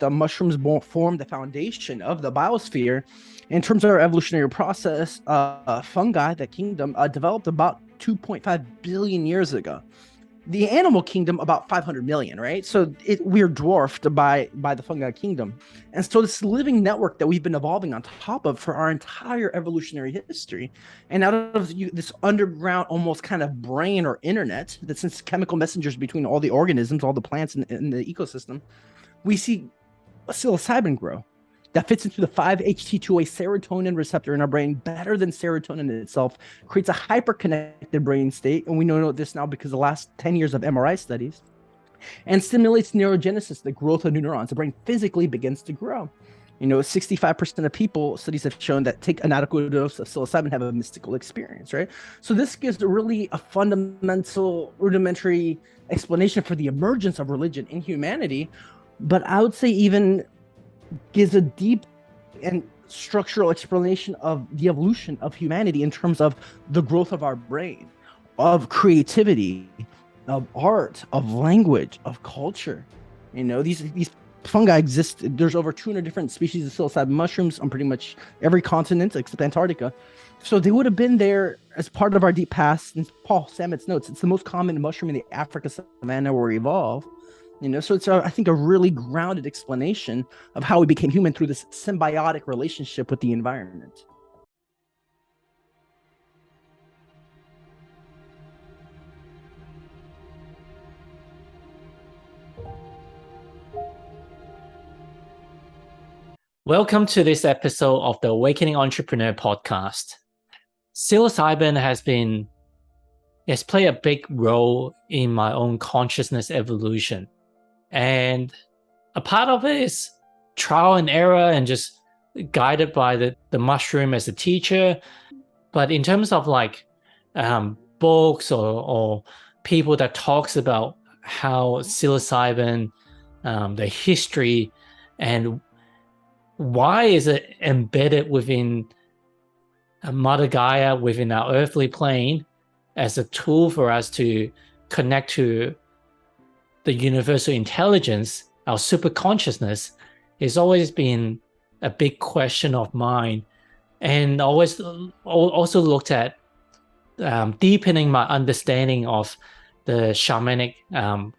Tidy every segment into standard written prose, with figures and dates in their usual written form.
the mushrooms form the foundation of the biosphere. In terms of our evolutionary process, fungi, the kingdom, developed about 2.5 billion years ago. The animal kingdom about 500 million, right? So we're dwarfed by the fungi kingdom. And so this living network that we've been evolving on top of for our entire evolutionary history, and out of this underground almost kind of brain or internet that sends chemical messengers between all the organisms, all the plants in the ecosystem, we see psilocybin grow that fits into the 5-HT2A serotonin receptor in our brain better than serotonin itself, creates a hyper-connected brain state, and we know this now because of the last 10 years of MRI studies, and stimulates neurogenesis, the growth of new neurons. The brain physically begins to grow. 65% of people, studies have shown that take an adequate dose of psilocybin have a mystical experience, right? So this gives really a fundamental, rudimentary explanation for the emergence of religion in humanity, but I would say even gives a deep and structural explanation of the evolution of humanity in terms of the growth of our brain, of creativity, of art, of language, of culture. These fungi exist. There's over 200 different species of psilocybin mushrooms on pretty much every continent except Antarctica. So they would have been there as part of our deep past. And Paul Stamets notes it's the most common mushroom in the Africa savanna where we evolved. So it's, I think, a really grounded explanation of how we became human through this symbiotic relationship with the environment. Welcome to this episode of the Awakening Entrepreneur podcast. Psilocybin has played a big role in my own consciousness evolution. And a part of it is trial and error and just guided by the mushroom as a teacher. But in terms of books or people that talks about how psilocybin, the history, and why is it embedded within Mother Gaia, within our earthly plane, as a tool for us to connect to the universal intelligence, our super consciousness, has always been a big question of mine, and always also looked at deepening my understanding of the shamanic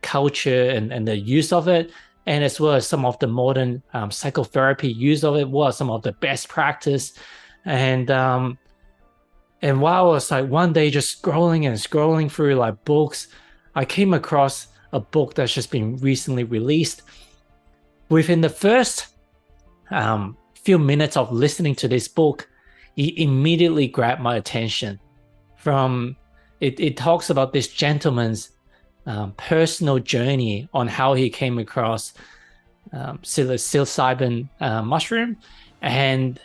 culture and the use of it, and as well as some of the modern psychotherapy use of it, what are some of the best practice. And while I was one day just scrolling through books, I came across a book that's just been recently released. Within the first few minutes of listening to this book, it immediately grabbed my attention. It talks about this gentleman's personal journey on how he came across psilocybin mushroom, and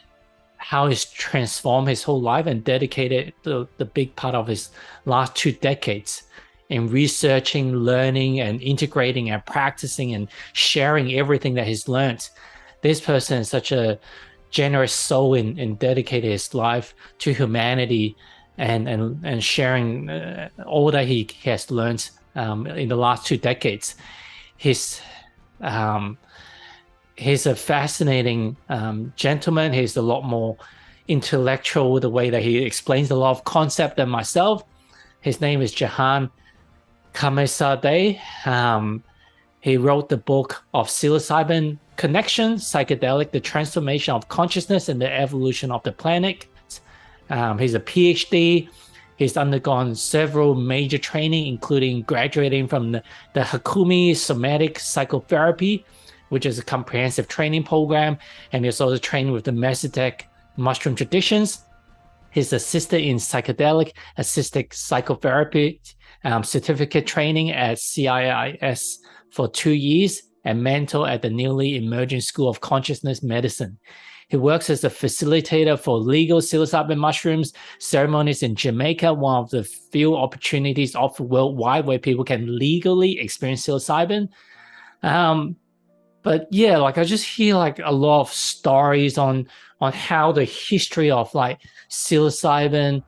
how he's transformed his whole life and dedicated the big part of his last 2 decades in researching, learning, and integrating and practicing and sharing everything that he's learned. This person is such a generous soul in dedicating his life to humanity and sharing all that he has learned in the last 2 decades. He's a fascinating gentleman. He's a lot more intellectual, the way that he explains a lot of concept than myself. His name is Jahan Kamesade. He wrote the book of Psilocybin Connection, Psychedelic, the Transformation of Consciousness and the Evolution of the Planet. He's a PhD. He's undergone several major training, including graduating from the Hakumi Somatic Psychotherapy, which is a comprehensive training program. And he's also trained with the Mesothek mushroom traditions. He's assisted in psychedelic assisted psychotherapy certificate training at CIIS for 2 years and mentor at the newly emerging School of Consciousness Medicine. He works as a facilitator for legal psilocybin mushrooms ceremonies in Jamaica, one of the few opportunities offered worldwide where people can legally experience psilocybin. But yeah, I just hear a lot of stories on how the history of psilocybin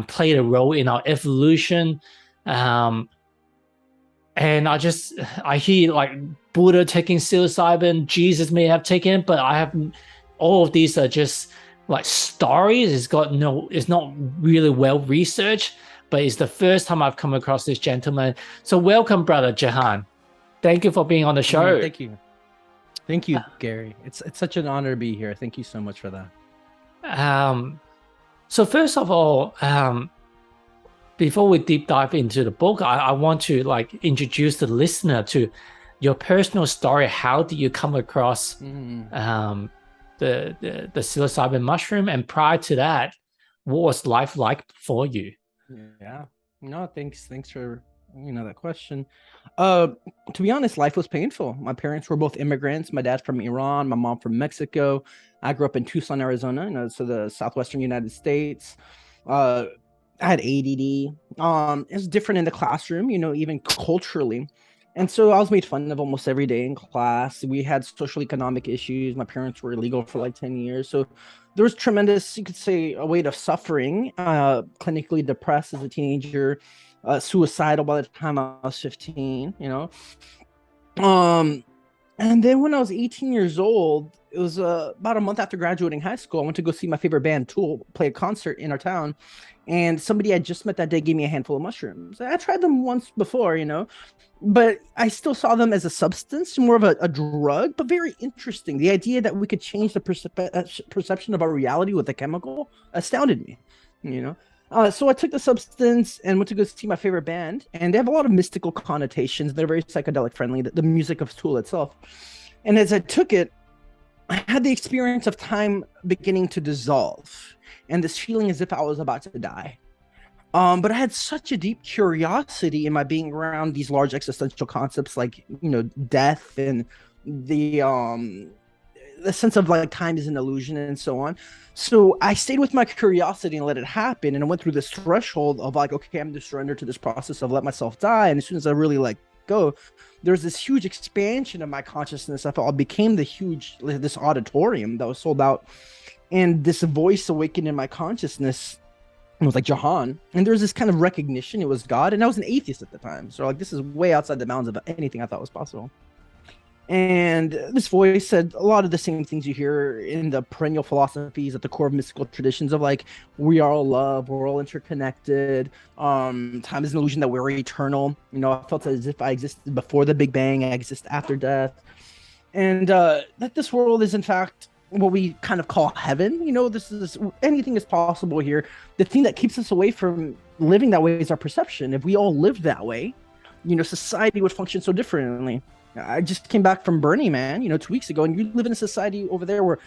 played a role in our evolution. And And I hear like Buddha taking psilocybin, Jesus may have taken it, but I have all of these are just like stories. It's not really well researched, but it's the first time I've come across this gentleman. So welcome, brother Jahan. Thank you for being on the show. Thank you, Gary. It's such an honor to be here. Thank you so much for that. So first of all, before we deep dive into the book, I want to like introduce the listener to your personal story. How did you come across the psilocybin mushroom, and prior to that, what was life like for you? Yeah, no, thanks for that question. To be honest, life was painful. My parents were both immigrants. My dad's from Iran, my mom from Mexico. I grew up in Tucson, Arizona, so the southwestern United States. I had ADD. It was different in the classroom, even culturally. And so I was made fun of almost every day in class. We had social economic issues. My parents were illegal for like 10 years. So there was tremendous, you could say, a weight of suffering, clinically depressed as a teenager, suicidal by the time I was 15, And then when I was 18 years old, it was about a month after graduating high school. I went to go see my favorite band, Tool, play a concert in our town. And somebody I just met that day gave me a handful of mushrooms. I tried them once before, but I still saw them as a substance, more of a drug, but very interesting. The idea that we could change the perception of our reality with a chemical astounded me, So I took the substance and went to go see my favorite band, and they have a lot of mystical connotations. They're very psychedelic friendly, the music of Tool itself. And as I took it, I had the experience of time beginning to dissolve and this feeling as if I was about to die. But I had such a deep curiosity in my being around these large existential concepts like, death and the sense of like time is an illusion and so on. So I stayed with my curiosity and let it happen. And I went through this threshold of like, okay, I'm going to surrender to this process of let myself die. And as soon as I really let go, there's this huge expansion of my consciousness. I felt I became this auditorium that was sold out. And this voice awakened in my consciousness. It was like Jahan. And there was this kind of recognition it was God. And I was an atheist at the time. So like, this is way outside the bounds of anything I thought was possible. And this voice said a lot of the same things you hear in the perennial philosophies at the core of mystical traditions of like, we are all love, we're all interconnected. Time is an illusion, that we're eternal. I felt as if I existed before the Big Bang, I exist after death. And that this world is in fact what we kind of call heaven. Anything is possible here. The thing that keeps us away from living that way is our perception. If we all lived that way, society would function so differently. I just came back from Burning Man, 2 weeks ago, and you live in a society over there where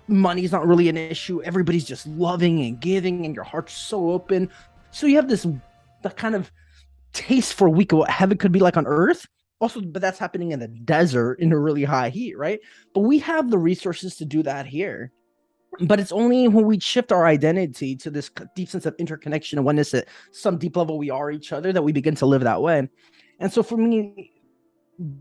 money is not really an issue. Everybody's just loving and giving, and your heart's so open. So you have that kind of taste for what heaven could be like on Earth. Also, but that's happening in the desert in a really high heat, right? But we have the resources to do that here. But it's only when we shift our identity to this deep sense of interconnection and oneness at some deep level we are each other that we begin to live that way. And so for me,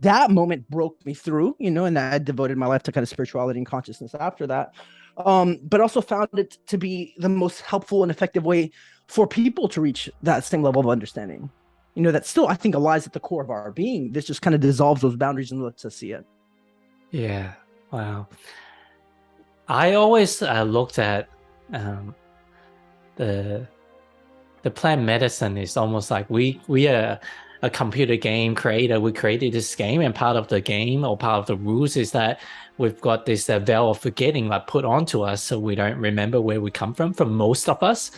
that moment broke me through, and I devoted my life to kind of spirituality and consciousness after that. But also found it to be the most helpful and effective way for people to reach that same level of understanding. That still, I think, lies at the core of our being. This just kind of dissolves those boundaries and lets us see it. Yeah. Wow. I always looked at the plant medicine is almost like we are a computer game creator. We created this game, and part of the game or part of the rules is that we've got this veil of forgetting like put onto us, so we don't remember where we come from. For most of us,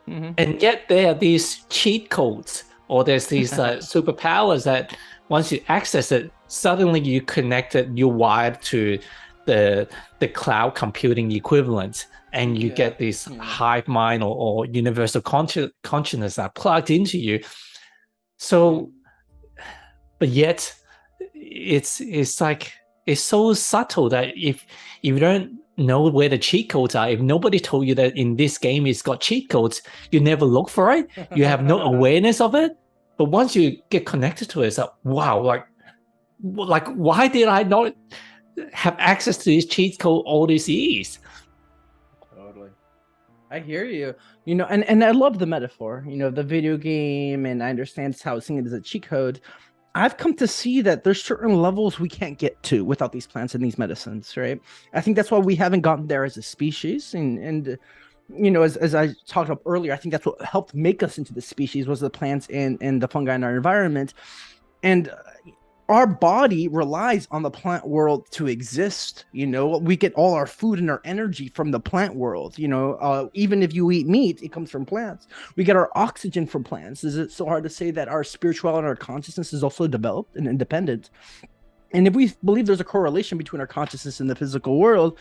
and yet there are these cheat codes, or there's these superpowers that once you access it, suddenly you connected, you're wired to the cloud computing equivalent, and you get this hive mind or universal consciousness that plugged into you. So, but yet it's like, it's so subtle that if you don't know where the cheat codes are, if nobody told you that in this game it's got cheat codes, you never look for it. You have no awareness of it. But once you get connected to it, it's like, wow, like why did I not have access to this cheat code all these years? Totally. I hear you. And I love the metaphor, the video game, and I understand how seeing it as a cheat code. I've come to see that there's certain levels we can't get to without these plants and these medicines, right? I think that's why we haven't gotten there as a species. And as I talked about earlier, I think that's what helped make us into the species was the plants and the fungi in our environment. And our body relies on the plant world to exist. We get all our food and our energy from the plant world. Even if you eat meat, it comes from plants. We get our oxygen from plants. Is it so hard to say that our spirituality and our consciousness is also developed and independent? And if we believe there's a correlation between our consciousness and the physical world,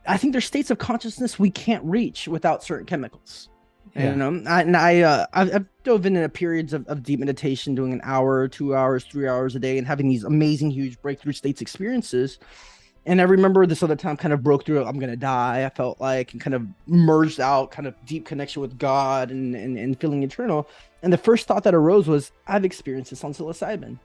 I think there's states of consciousness we can't reach without certain chemicals. Yeah. I've dove into periods of deep meditation, doing an hour, 2 hours, 3 hours a day, and having these amazing, huge breakthrough states experiences. And I remember this other time kind of broke through, I'm going to die, I felt like, and kind of merged out, kind of deep connection with God and feeling eternal. And the first thought that arose was, I've experienced this on psilocybin.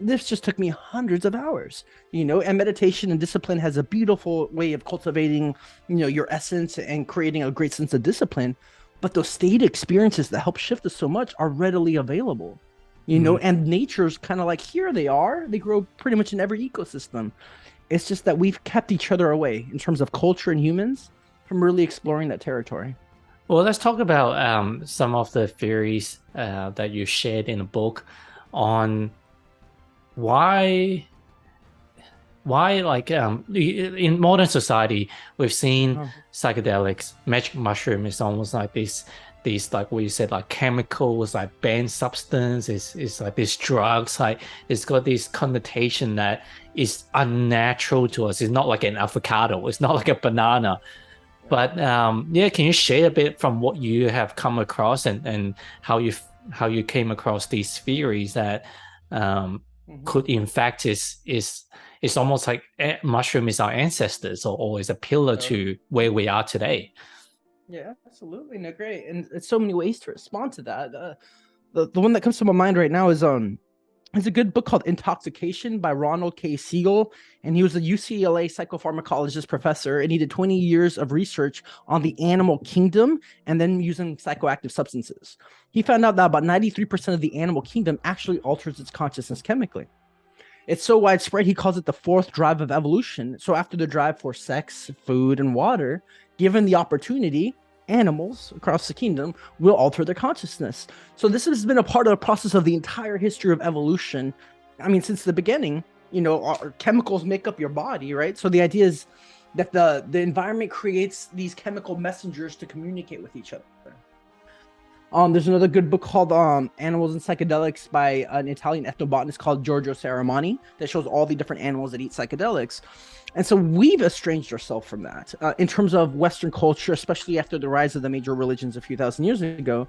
This just took me hundreds of hours, and meditation and discipline has a beautiful way of cultivating, your essence and creating a great sense of discipline. But those state experiences that help shift us so much are readily available, and nature's kind of like, here they are. They grow pretty much in every ecosystem. It's just that we've kept each other away in terms of culture and humans from really exploring that territory. Well, let's talk about some of the theories that you shared in the book on why like in modern society we've seen psychedelics. Magic mushroom is almost like these like what you said, like chemicals, like banned substance. It's like these drugs, like it's got this connotation that is unnatural to us. It's not like an avocado, it's not like a banana. But can you share a bit from what you have come across and how you came across these theories that could in fact it's almost like mushroom is our ancestors or is a pillar to where we are today? Yeah, absolutely. No, great. And it's so many ways to respond to that. The one that comes to my mind right now is it's a good book called Intoxication by Ronald K. Siegel. And he was a UCLA psychopharmacologist professor, and he did 20 years of research on the animal kingdom and then using psychoactive substances. He found out that about 93% of the animal kingdom actually alters its consciousness chemically. It's so widespread, he calls it the fourth drive of evolution. So after the drive for sex, food, and water, given the opportunity, animals across the kingdom will alter their consciousness. So this has been a part of the process of the entire history of evolution. I mean, since the beginning, our chemicals make up your body, right? So the idea is that the environment creates these chemical messengers to communicate with each other. There's another good book called Animals and Psychedelics by an Italian ethnobotanist called Giorgio Saramani that shows all the different animals that eat psychedelics. And so we've estranged ourselves from that in terms of Western culture, especially after the rise of the major religions a few thousand years ago.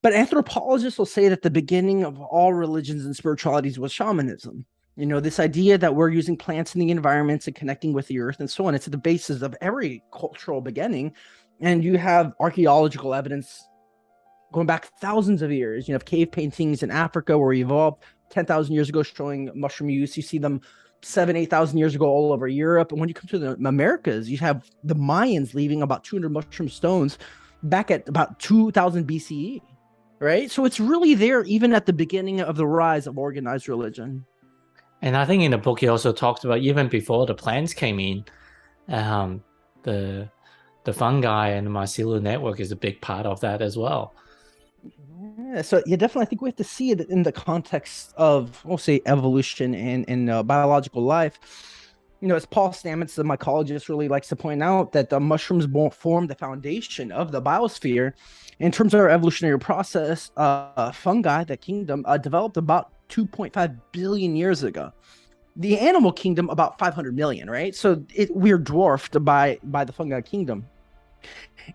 But anthropologists will say that the beginning of all religions and spiritualities was shamanism. This idea that we're using plants in the environments and connecting with the earth and so on. It's at the basis of every cultural beginning. And you have archaeological evidence going back thousands of years. You have cave paintings in Africa where we evolved 10,000 years ago showing mushroom use. You see them 8,000 years ago all over Europe. And when you come to the Americas, you have the Mayans leaving about 200 mushroom stones back at about 2000 BCE, right? So it's really there even at the beginning of the rise of organized religion. And I think in the book, you also talked about even before the plants came in, the fungi and the mycelial network is a big part of that as well. Yeah, so definitely, I think we have to see it in the context of, we'll say, evolution and biological life. As Paul Stamets, the mycologist, really likes to point out, that the mushrooms won't form the foundation of the biosphere. In terms of our evolutionary process, fungi, the kingdom, developed about 2.5 billion years ago. The animal kingdom, about 500 million, right? So we're dwarfed by the fungi kingdom.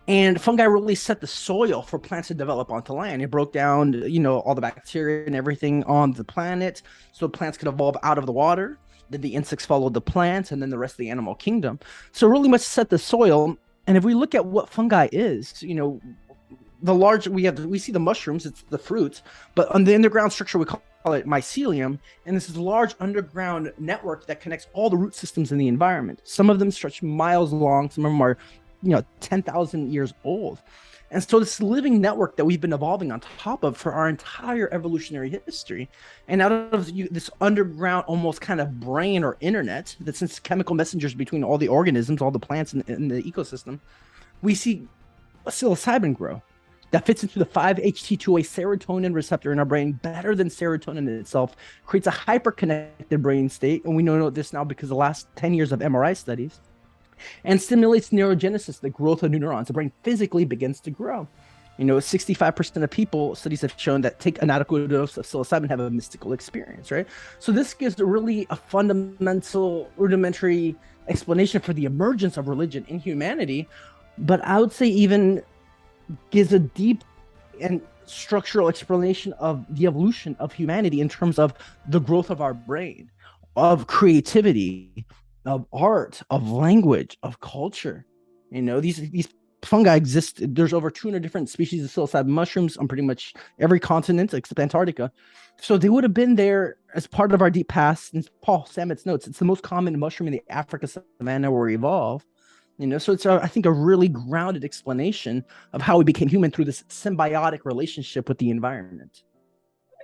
And fungi really set the soil for plants to develop onto land. It broke down, all the bacteria and everything on the planet, so plants could evolve out of the water. Then the insects followed the plants, and then the rest of the animal kingdom. So really much set the soil. And if we look at what fungi is, we see the mushrooms, it's the fruits, but on the underground structure, we call it mycelium. And this is a large underground network that connects all the root systems in the environment. Some of them stretch miles long. Some of them are 10,000 years old. And so this living network that we've been evolving on top of for our entire evolutionary history, and out of this underground almost kind of brain or internet that sends chemical messengers between all the organisms, all the plants in the ecosystem, we see psilocybin grow that fits into the 5-HT2A serotonin receptor in our brain better than serotonin itself, creates a hyper-connected brain state, and we know this now because of the last 10 years of MRI studies, and stimulates neurogenesis, the growth of new neurons. The brain physically begins to grow. 65% of people, studies have shown, that take an adequate dose of psilocybin have a mystical experience, right? So this gives really a fundamental, rudimentary explanation for the emergence of religion in humanity, but I would say even gives a deep and structural explanation of the evolution of humanity in terms of the growth of our brain, of creativity, of art, of language, of culture. These fungi exist. There's over 200 different species of psilocybin mushrooms on pretty much every continent except Antarctica. So they would have been there as part of our deep past. And Paul Stamets notes it's the most common mushroom in the Africa savanna where we evolved. So it's, I think, a really grounded explanation of how we became human through this symbiotic relationship with the environment.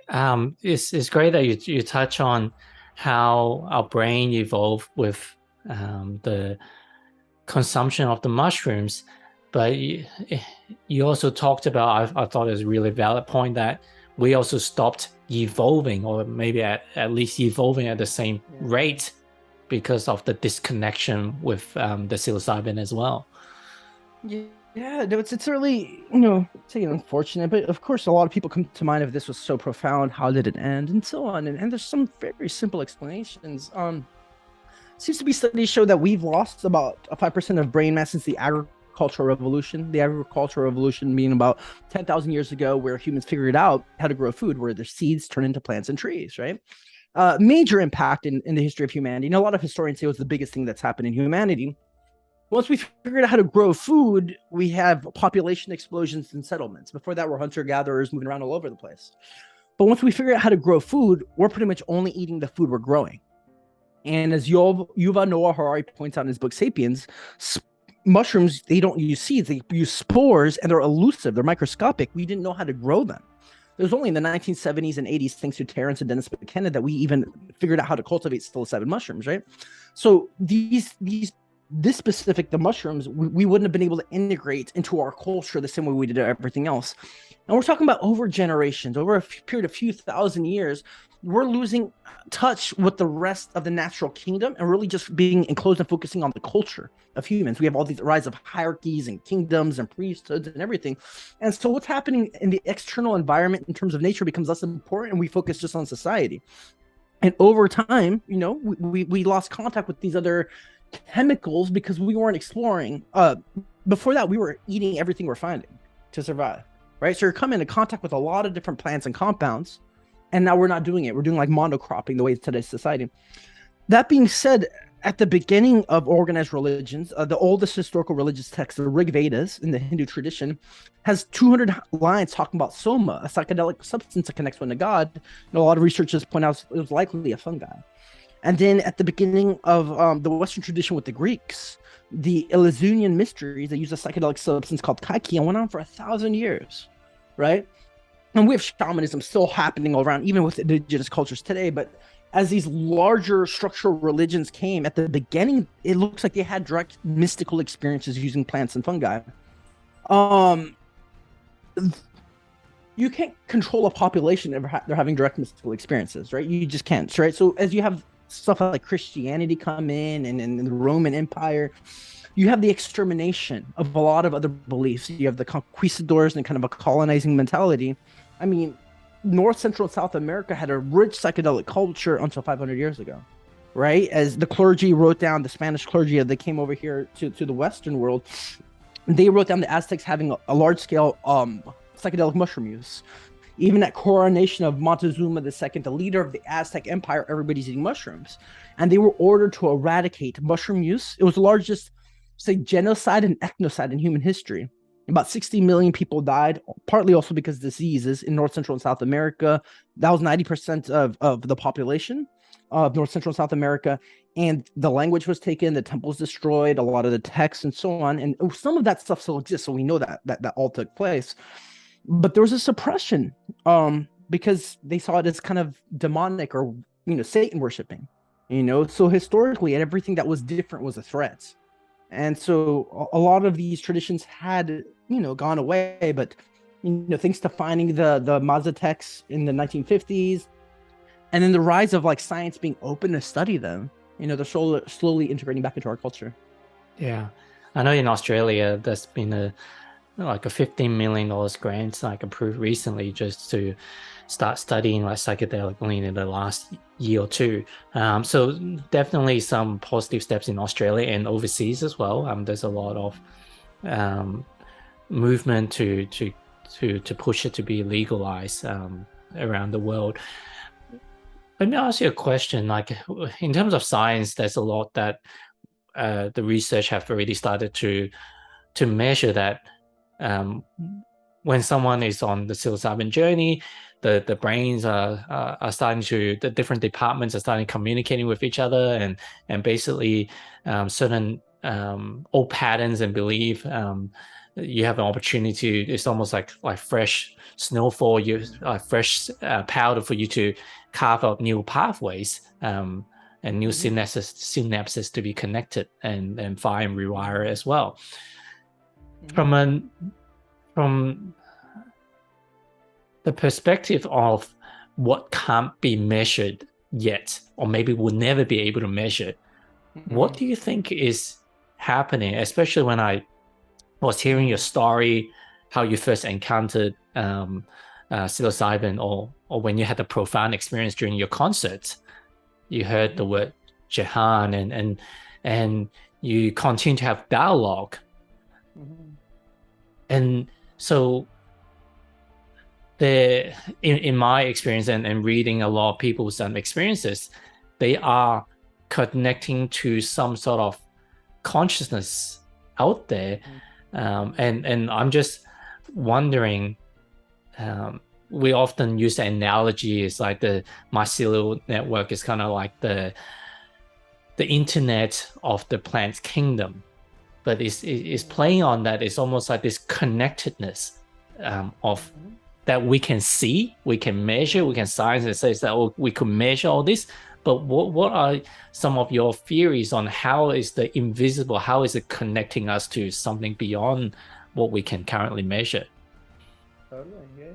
It's great that you touch on how our brain evolved with the consumption of the mushrooms, but you also talked about, I thought it was a really valid point, that we also stopped evolving, or maybe at least evolving at the same rate, because of the disconnection with the psilocybin as well. Yeah, no, it's really, it's unfortunate, but of course a lot of people come to mind if this was so profound, how did it end, and so on. And there's some very simple explanations. Seems to be studies show that we've lost about 5% of brain mass since the agricultural revolution. The agricultural revolution being about 10,000 years ago, where humans figured out how to grow food, where their seeds turn into plants and trees, right? Major impact in the history of humanity. A lot of historians say it was the biggest thing that's happened in humanity. Once we figured out how to grow food, we have population explosions and settlements. Before that, we're hunter-gatherers moving around all over the place. But once we figure out how to grow food, we're pretty much only eating the food we're growing. And as Yuval Noah Harari points out in his book Sapiens, mushrooms, they don't use seeds, they use spores, and they're elusive, they're microscopic. We didn't know how to grow them. It was only in the 1970s and 80s, thanks to Terence and Dennis McKenna, that we even figured out how to cultivate psilocybin mushrooms, right? So the mushrooms, we wouldn't have been able to integrate into our culture the same way we did everything else. And we're talking about over generations, over a period of few thousand years, we're losing touch with the rest of the natural kingdom and really just being enclosed and focusing on the culture of humans. We have all these rise of hierarchies and kingdoms and priesthoods and everything. And so what's happening in the external environment in terms of nature becomes less important, and we focus just on society. And over time, we lost contact with these other chemicals because we weren't exploring. Before that, we were eating everything we're finding to survive, right? So you're coming into contact with a lot of different plants and compounds, and now we're not doing it. We're doing like monocropping the way today's society. That being said, at the beginning of organized religions, the oldest historical religious text, the Rig Vedas in the Hindu tradition, has 200 lines talking about soma, a psychedelic substance that connects one to God. And a lot of researchers point out it was likely a fungi. And then at the beginning of the Western tradition with the Greeks, the Eleusinian mysteries, they use a psychedelic substance called kaki, and went on for 1,000 years, right? And we have shamanism still happening all around, even with indigenous cultures today. But as these larger structural religions came at the beginning, it looks like they had direct mystical experiences using plants and fungi. You can't control a population if they're having direct mystical experiences, right? You just can't, right? So as you have stuff like Christianity come in and the Roman Empire, you have the extermination of a lot of other beliefs. You have the conquistadors and kind of a colonizing mentality. I mean, North, Central, and South America had a rich psychedelic culture until 500 years ago, right? As the clergy wrote down, the Spanish clergy, as they came over here to the Western world, they wrote down the Aztecs having a large-scale psychedelic mushroom use. Even at coronation of Montezuma II, the leader of the Aztec Empire, everybody's eating mushrooms. And they were ordered to eradicate mushroom use. It was the largest, say, genocide and ethnocide in human history. About 60 million people died, partly also because of diseases in North, Central, and South America. That was 90% of the population. of North Central and South America, and the language was taken, the temples destroyed, a lot of the texts and so on, and some of that stuff still exists, so we know that all took place. But there was a suppression, because they saw it as kind of demonic or Satan worshiping, so historically everything that was different was a threat. And so a lot of these traditions had gone away, but thanks to finding the Mazatecs in the 1950s, and then the rise of like science being open to study them, they're slowly integrating back into our culture. Yeah, I know in Australia there's been a $15 million grant approved recently just to start studying like psychedelic lean in the last year or two. So definitely some positive steps in Australia and overseas as well. There's a lot of movement to push it to be legalized around the world. Let me ask you a question. Like in terms of science, there's a lot that the research have already started to measure that when someone is on the psilocybin journey, the brains are starting to, the different departments are starting communicating with each other, and basically certain old patterns and belief, you have an opportunity. It's almost like fresh snowfall, fresh powder for you to carve out new pathways and new synapses to be connected and fire and rewire as well. From the perspective of what can't be measured yet, or maybe will never be able to measure, what do you think is happening? Especially when I was hearing your story, how you first encountered psilocybin, or when you had the profound experience during your concert, you heard the word Jahan, and you continue to have dialogue. And so in my experience and reading a lot of people's experiences, they are connecting to some sort of consciousness out there. And I'm just wondering, we often use the analogy is like the mycelial network is kind of like the internet of the plant kingdom, but it's playing on that. It's almost like this connectedness of that we can see, we can measure, we can science and say that we could measure all this. But what are some of your theories on how is the invisible, how is it connecting us to something beyond what we can currently measure? Totally, yeah.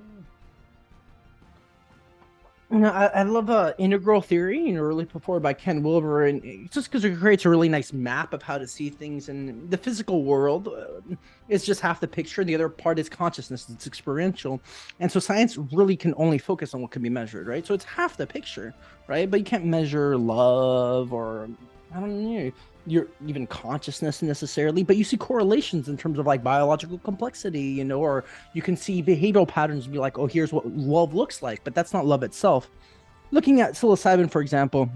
I love integral theory, really put forward by Ken Wilber, and it's just because it creates a really nice map of how to see things in the physical world. It's just half the picture. The other part is consciousness. It's experiential. And so science really can only focus on what can be measured, right? So it's half the picture, right? But you can't measure love or, I don't know, your even consciousness necessarily, but you see correlations in terms of like biological complexity, or you can see behavioral patterns and be like, oh, here's what love looks like, but that's not love itself. Looking at psilocybin, for example,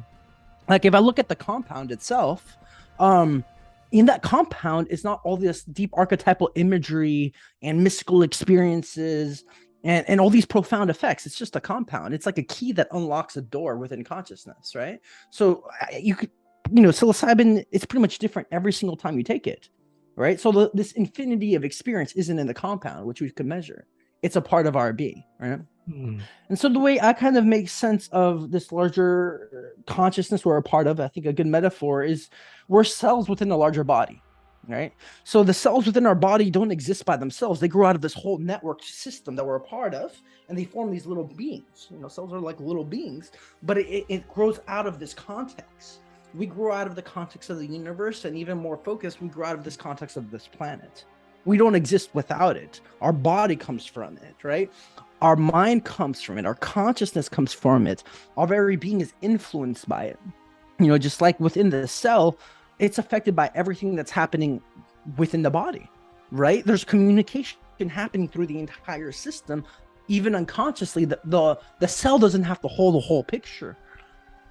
like if I look at the compound itself, in that compound is not all this deep archetypal imagery and mystical experiences and all these profound effects. It's just a compound. It's like a key that unlocks a door within consciousness, right? So you could, psilocybin, it's pretty much different every single time you take it, right? So this infinity of experience isn't in the compound, which we can measure. It's a part of our being, right? And so the way I kind of make sense of this larger consciousness we're a part of, I think a good metaphor is we're cells within a larger body, right? So the cells within our body don't exist by themselves. They grow out of this whole network system that we're a part of, and they form these little beings. Cells are like little beings, but it grows out of this context. We grow out of the context of the universe, and even more focused, we grow out of this context of this planet. We don't exist without it. Our body comes from it, right? Our mind comes from it. Our consciousness comes from it. Our very being is influenced by it. Just like within the cell, it's affected by everything that's happening within the body, right? There's communication happening through the entire system, even unconsciously. The cell doesn't have to hold the whole picture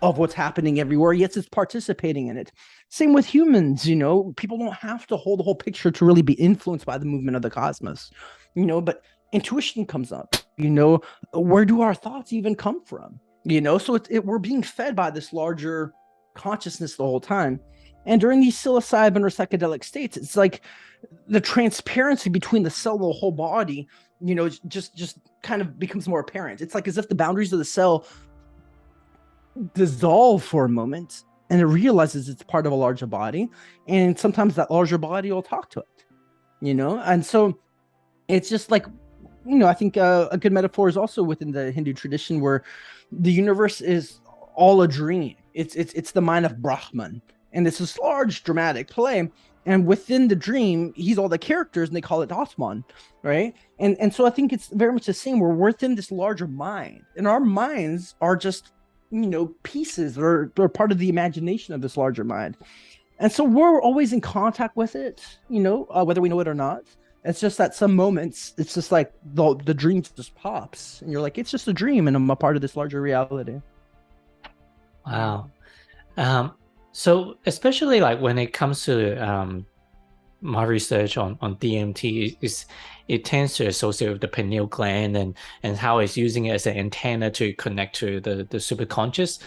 of what's happening everywhere, yet it's participating in it. Same with humans, people don't have to hold the whole picture to really be influenced by the movement of the cosmos, but intuition comes up, where do our thoughts even come from? So we're being fed by this larger consciousness the whole time. And during these psilocybin or psychedelic states, it's like the transparency between the cell and the whole body, just kind of becomes more apparent. It's like as if the boundaries of the cell dissolve for a moment and it realizes it's part of a larger body. And sometimes that larger body will talk to it, And so it's just like, I think a good metaphor is also within the Hindu tradition where the universe is all a dream. It's the mind of Brahman. And it's this large dramatic play. And within the dream, he's all the characters and they call it Atman, right? And so I think it's very much the same. We're within this larger mind. And our minds are just, pieces or part of the imagination of this larger mind. And so we're always in contact with it, whether we know it or not. It's just that some moments, it's just like the dream just pops and you're like, it's just a dream and I'm a part of this larger reality. Wow. So especially like when it comes to my research on DMT, it tends to associate with the pineal gland and how it's using it as an antenna to connect to the superconscious.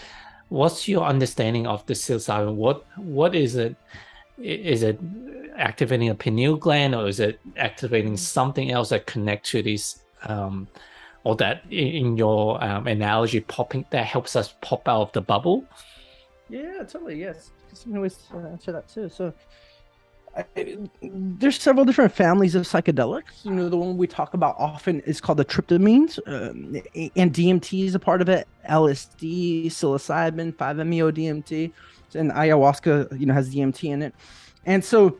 What's your understanding of the psilocybin? What is it? Is it activating a pineal gland, or is it activating something else that connect to these, or that in your analogy, popping that helps us pop out of the bubble? Yeah, totally. Yes, you can always answer that too. So there's several different families of psychedelics. The one we talk about often is called the tryptamines, and DMT is a part of it. LSD, psilocybin, 5-MeO DMT, and ayahuasca, has DMT in it. And so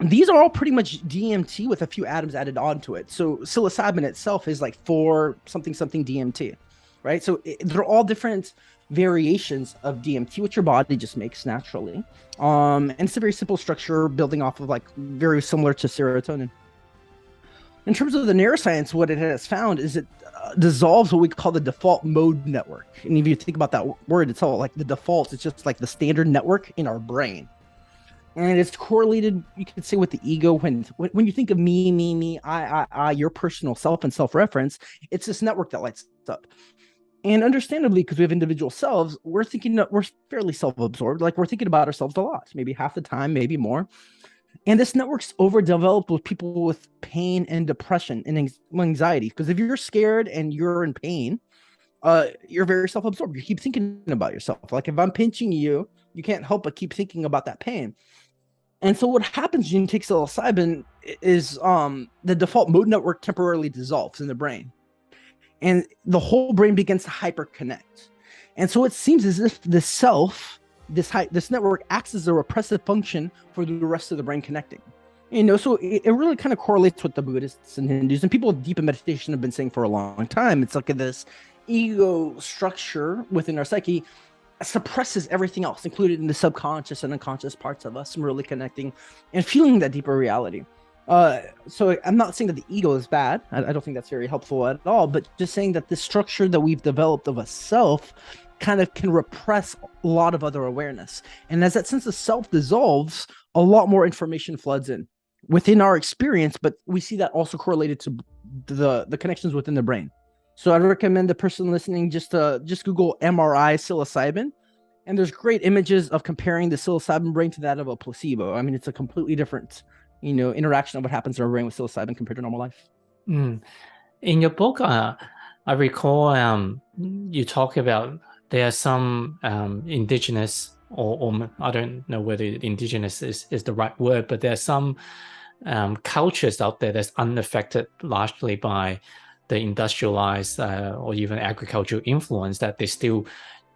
these are all pretty much DMT with a few atoms added onto it. So psilocybin itself is like 4 something DMT, right? So they're all different variations of DMT, which your body just makes naturally. And it's a very simple structure building off of like very similar to serotonin. In terms of the neuroscience, what it has found is it dissolves what we call the default mode network. And if you think about that word, it's all like the default, it's just like the standard network in our brain. And it's correlated, you could say, with the ego. When you think of me, I, your personal self and self-reference, it's this network that lights up. And understandably, because we have individual selves, we're thinking that we're fairly self-absorbed. Like we're thinking about ourselves a lot, maybe half the time, maybe more. And this network's overdeveloped with people with pain and depression and anxiety. Because if you're scared and you're in pain, you're very self-absorbed. You keep thinking about yourself. Like if I'm pinching you, you can't help but keep thinking about that pain. And so what happens when you take psilocybin is the default mode network temporarily dissolves in the brain. And the whole brain begins to hyperconnect. And so it seems as if the self, this network, acts as a repressive function for the rest of the brain connecting. So it really kind of correlates with the Buddhists and Hindus and people with deep in meditation have been saying for a long time. It's like this ego structure within our psyche suppresses everything else, included in the subconscious and unconscious parts of us, from really connecting and feeling that deeper reality. So I'm not saying that the ego is bad. I don't think that's very helpful at all, but just saying that the structure that we've developed of a self kind of can repress a lot of other awareness. And as that sense of self dissolves, a lot more information floods in within our experience, but we see that also correlated to the connections within the brain. So I'd recommend the person listening just Google MRI psilocybin, and there's great images of comparing the psilocybin brain to that of a placebo. I mean, it's a completely different interaction of what happens in our brain with psilocybin compared to normal life. In your book, I recall you talk about there are some indigenous, or I don't know whether indigenous is the right word, but there are some cultures out there that's unaffected largely by the industrialized or even agricultural influence, that they still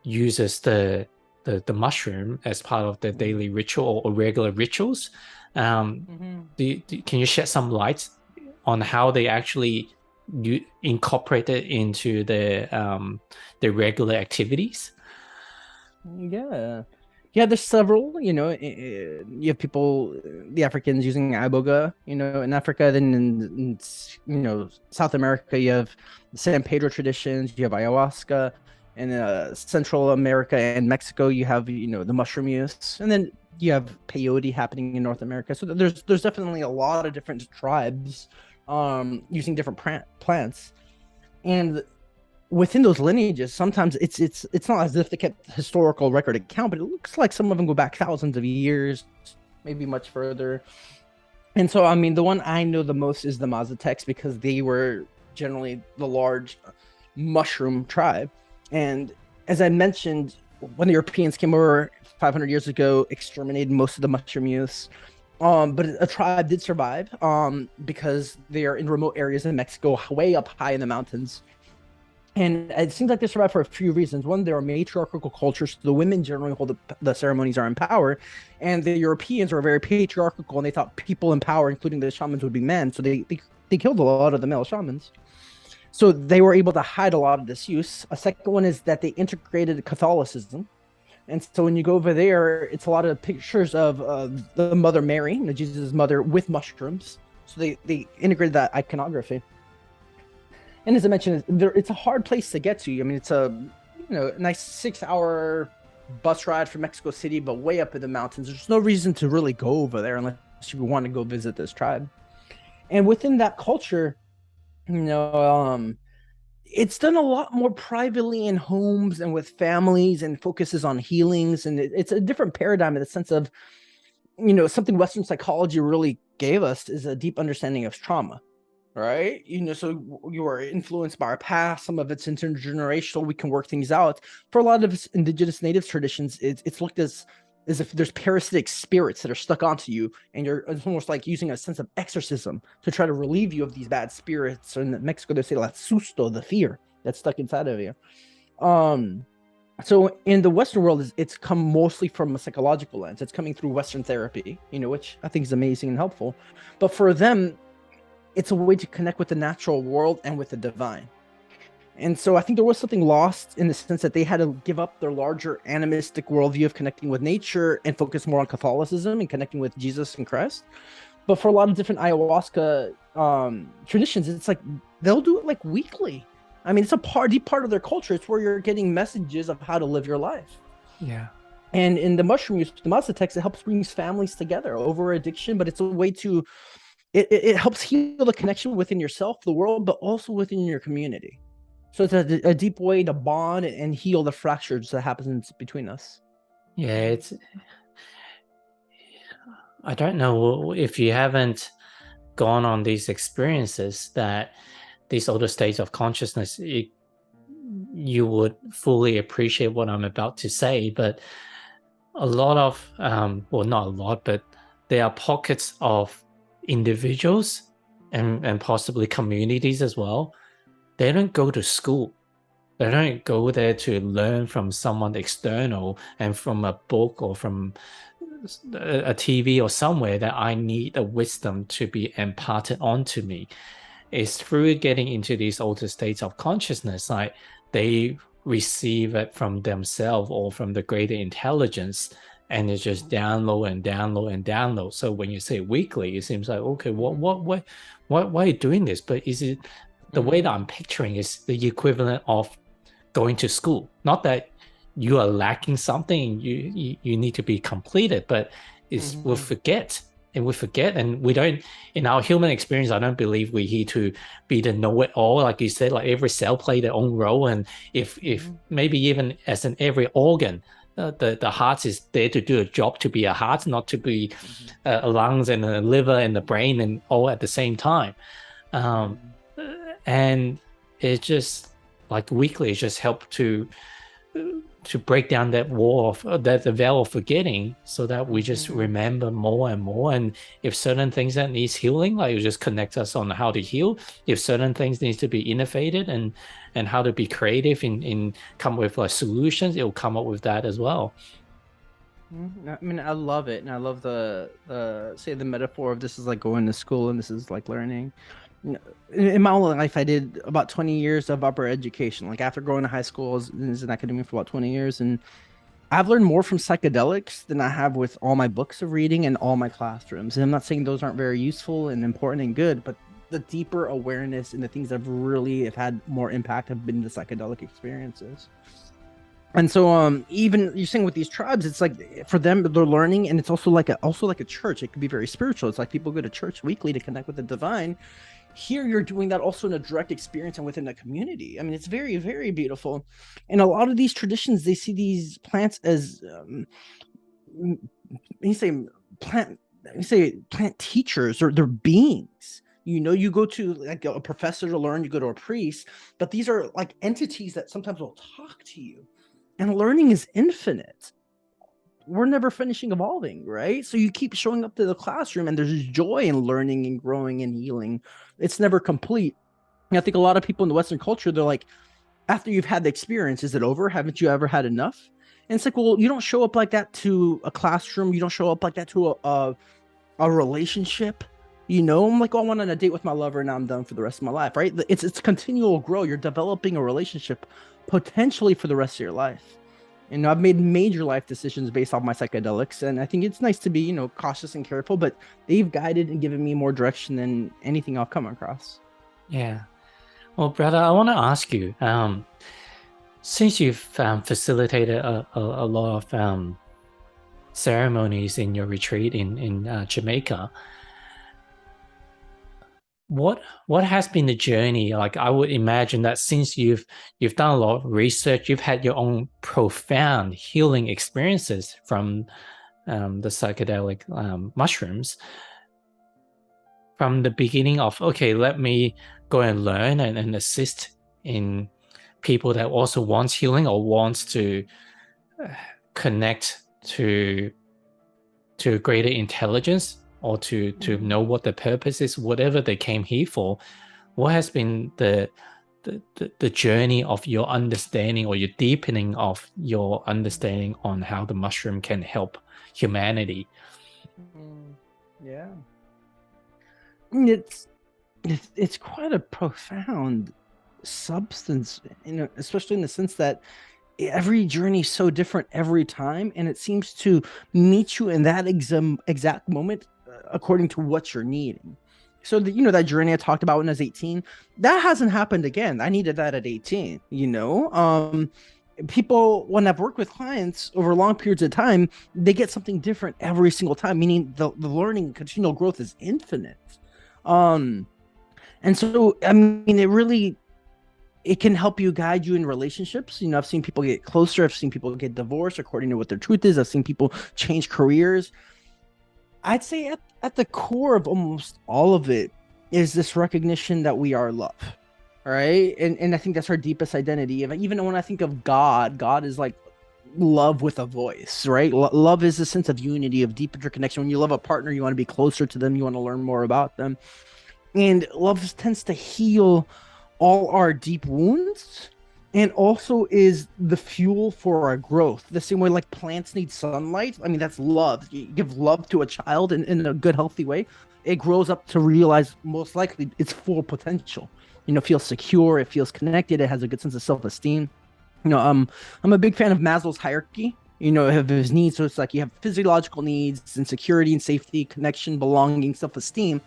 uses the mushroom as part of their daily ritual or regular rituals. Can you shed some light on how they actually incorporate it into their regular activities? Yeah, there's several. You have people, the Africans using iboga, in Africa. Then in South America, you have the San Pedro traditions. You have ayahuasca. In Central America and Mexico, you have the mushroom use, and then you have peyote happening in North America. So there's definitely a lot of different tribes using different plants. And within those lineages, sometimes it's not as if they kept historical record account, but it looks like some of them go back thousands of years, maybe much further. And so, I mean, the one I know the most is the Mazatecs, because they were generally the large mushroom tribe. And as I mentioned, when the Europeans came over 500 years ago, exterminated most of the mushroom youths. But a tribe did survive because they are in remote areas in Mexico, way up high in the mountains. And it seems like they survived for a few reasons. One, there are matriarchal cultures. So the women generally hold the ceremonies, are in power. And the Europeans are very patriarchal, and they thought people in power, including the shamans, would be men. So they killed a lot of the male shamans. So they were able to hide a lot of this use. A second one is that they integrated Catholicism. And so when you go over there, it's a lot of pictures of the Mother Mary, Jesus' mother, with mushrooms. So they integrated that iconography. And as I mentioned, it's a hard place to get to. I mean, it's a nice 6-hour bus ride from Mexico City, but way up in the mountains. There's no reason to really go over there unless you want to go visit this tribe. And within that culture, it's done a lot more privately in homes and with families, and focuses on healings. And it's a different paradigm in the sense of, something Western psychology really gave us is a deep understanding of trauma. Right? So you are influenced by our past. Some of it's intergenerational. We can work things out. For a lot of indigenous native traditions, it's looked as if there's parasitic spirits that are stuck onto you, and it's almost like using a sense of exorcism to try to relieve you of these bad spirits. Or in Mexico, they say la susto, the fear that's stuck inside of you. So in the Western world, it's come mostly from a psychological lens. It's coming through Western therapy, which I think is amazing and helpful. But for them, it's a way to connect with the natural world and with the divine. And so I think there was something lost in the sense that they had to give up their larger animistic worldview of connecting with nature and focus more on Catholicism and connecting with Jesus and Christ. But for a lot of different ayahuasca traditions, it's like they'll do it like weekly. I mean, it's a deep part of their culture. It's where you're getting messages of how to live your life. Yeah. And in the mushroom use, the Mazatecs, it helps bring families together over addiction, but it's a way to it helps heal the connection within yourself, the world, but also within your community. So it's a deep way to bond and heal the fractures that happens between us. Yeah, I don't know if you haven't gone on these experiences, that these older states of consciousness, you would fully appreciate what I'm about to say. But a lot of, well, not a lot, but there are pockets of individuals and possibly communities as well. They don't go to school. They don't go there to learn from someone external and from a book or from a TV or somewhere that I need the wisdom to be imparted onto me. It's through getting into these altered states of consciousness, like they receive it from themselves or from the greater intelligence, and it's just download and download and download. So when you say weekly, it seems like, okay, why are you doing this? But is it the way that I'm picturing is the equivalent of going to school? Not that you are lacking something, you need to be completed, but it's we'll forget. And we forget, and we don't, in our human experience, I don't believe we're here to be the know-it-all. Like you said, like every cell play their own role. And if maybe even as in every organ, the heart is there to do a job, to be a heart, not to be a lungs and a liver and the brain and all at the same time. And it just, like weekly, it just helped to break down that wall of the veil of forgetting, so that we just remember more and more. And if certain things that needs healing, like, it just connect us on how to heal. If certain things needs to be innovated and how to be creative in come with like solutions, it will come up with that as well. I mean, I love it, and I love the say the metaphor of this is like going to school and this is like learning. In my own life, I did about 20 years of upper education. Like after going to high school, I was in academia for about 20 years, and I've learned more from psychedelics than I have with all my books of reading and all my classrooms. And I'm not saying those aren't very useful and important and good, but the deeper awareness and the things that really have had more impact have been the psychedelic experiences. And so even you're saying with these tribes, it's like for them, they're learning, and it's also like a church. It could be very spiritual. It's like people go to church weekly to connect with the divine. here you're doing that also in a direct experience and within the community. I mean, it's very, very beautiful. And a lot of these traditions, they see these plants as you say plant you say plant teachers, or they're beings. You go to like a professor to learn, you go to a priest, but these are like entities that sometimes will talk to you. And learning is infinite. We're never finishing evolving, right? So you keep showing up to the classroom and there's joy in learning and growing and healing. It's never complete. And I think a lot of people in the Western culture, they're like, after you've had the experience, is it over? Haven't you ever had enough? And it's like, well, you don't show up like that to a classroom. You don't show up like that to a relationship. I'm like, oh, I went on a date with my lover and now I'm done for the rest of my life, right? It's continual growth. You're developing a relationship potentially for the rest of your life. And I've made major life decisions based off my psychedelics, and I think it's nice to be, cautious and careful, but they've guided and given me more direction than anything I've come across. Yeah. Well, brother, I want to ask you, since you've facilitated a lot of ceremonies in your retreat in Jamaica, what has been the journey? Like, I would imagine that since you've done a lot of research, you've had your own profound healing experiences from the psychedelic mushrooms. From the beginning of, okay, let me go and learn and assist in people that also wants healing or wants to connect to greater intelligence, or to know what the purpose is, whatever they came here for. What has been the journey of your understanding, or your deepening of your understanding on how the mushroom can help humanity? Yeah. It's quite a profound substance, especially in the sense that every journey is so different every time, and it seems to meet you in that exact moment according to what you're needing. So that journey I talked about when I was 18, that hasn't happened again. I needed that at 18. People, when I've worked with clients over long periods of time, they get something different every single time, meaning the learning, continual growth is infinite. And so, I mean, it can help you, guide you in relationships. I've seen people get closer. I've seen people get divorced according to what their truth is. I've seen people change careers. I'd say at the core of almost all of it is this recognition that we are love, right? And I think that's our deepest identity. Even when I think of God, God is like love with a voice, right? Love is a sense of unity, of deep interconnection. When you love a partner, you want to be closer to them. You want to learn more about them. And love tends to heal all our deep wounds, and also is the fuel for our growth. The same way like plants need sunlight. I mean, that's love. You give love to a child in a good, healthy way, it grows up to realize most likely its full potential. Feels secure, it feels connected, it has a good sense of self-esteem. I'm a big fan of Maslow's hierarchy, of his needs. So it's like you have physiological needs and security and safety, connection, belonging, self-esteem.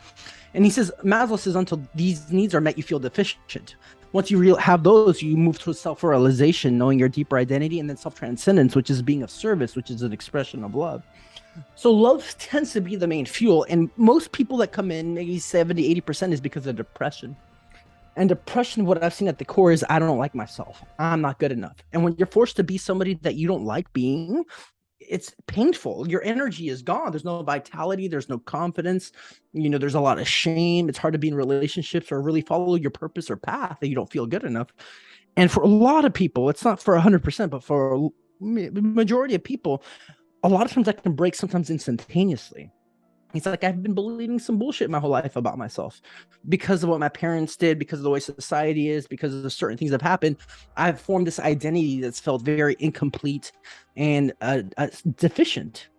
And Maslow says, until these needs are met, you feel deficient. Once you have those, you move to self-realization, knowing your deeper identity, and then self-transcendence, which is being of service, which is an expression of love. So love tends to be the main fuel. And most people that come in, maybe 70, 80%, is because of depression. And depression, what I've seen at the core is, I don't like myself. I'm not good enough. And when you're forced to be somebody that you don't like being, it's painful. Your energy is gone. There's no vitality. There's no confidence. There's a lot of shame. It's hard to be in relationships or really follow your purpose or path that you don't feel good enough. And for a lot of people, it's not for 100%, but for the majority of people, a lot of times that can break sometimes instantaneously. He's like, I've been believing some bullshit my whole life about myself because of what my parents did, because of the way society is, because of the certain things that have happened. I've formed this identity that's felt very incomplete and deficient.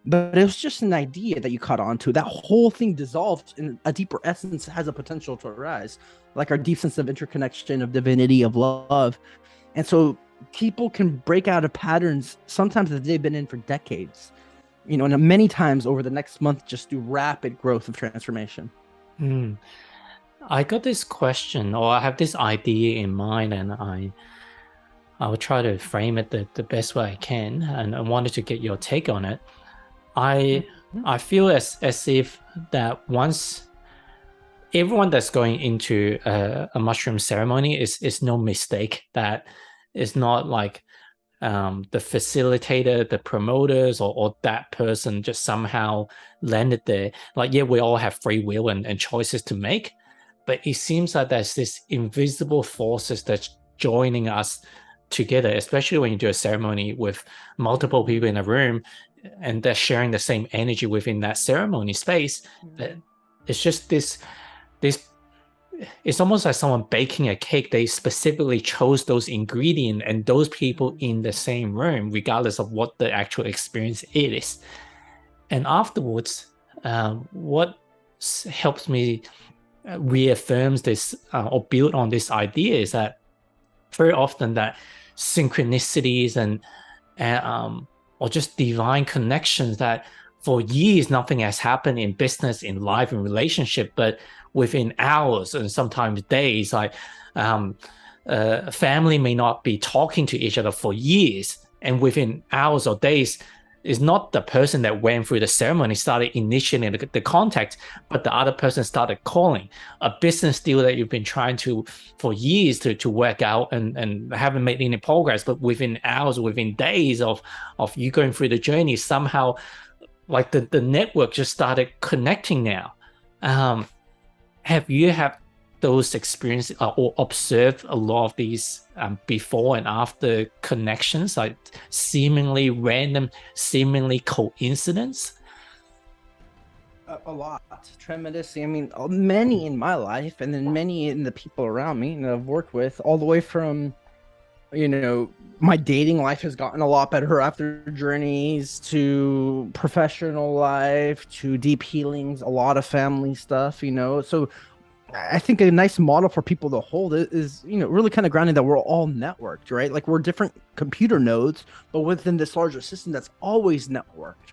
But it was just an idea that you caught on to. That whole thing dissolved, and a deeper essence has a potential to arise, like our deep sense of interconnection, of divinity, of love. And so people can break out of patterns sometimes that they've been in for decades. And many times over the next month, just do rapid growth of transformation. I got this question, or I have this idea in mind, and I will try to frame it the best way I can, and I wanted to get your take on it. I feel as if that once everyone that's going into a mushroom ceremony is no mistake. That is not like the facilitator, the promoters, or that person just somehow landed there. Like, yeah, we all have free will and choices to make, but it seems like there's this invisible forces that's joining us together, especially when you do a ceremony with multiple people in a room and they're sharing the same energy within that ceremony space. That it's just this it's almost like someone baking a cake. They specifically chose those ingredients and those people in the same room, regardless of what the actual experience is. And afterwards, what helps me reaffirms this or build on this idea is that very often that synchronicities and or just divine connections that for years nothing has happened in business, in life, in relationship, but within hours and sometimes days, like family may not be talking to each other for years, and within hours or days is not the person that went through the ceremony started initiating the contact, but the other person started calling. A business deal that you've been trying to for years to work out and haven't made any progress, but within hours, within days of you going through the journey, somehow like the network just started connecting now. Have you had those experiences or observed a lot of these before and after connections, like seemingly random, seemingly coincidence? A lot, tremendously. I mean, many in my life, and then many in the people around me that I've worked with, all the way from, my dating life has gotten a lot better after journeys, to professional life, to deep healings, a lot of family stuff, So I think a nice model for people to hold is, really kind of grounding that we're all networked, right? Like we're different computer nodes, but within this larger system that's always networked.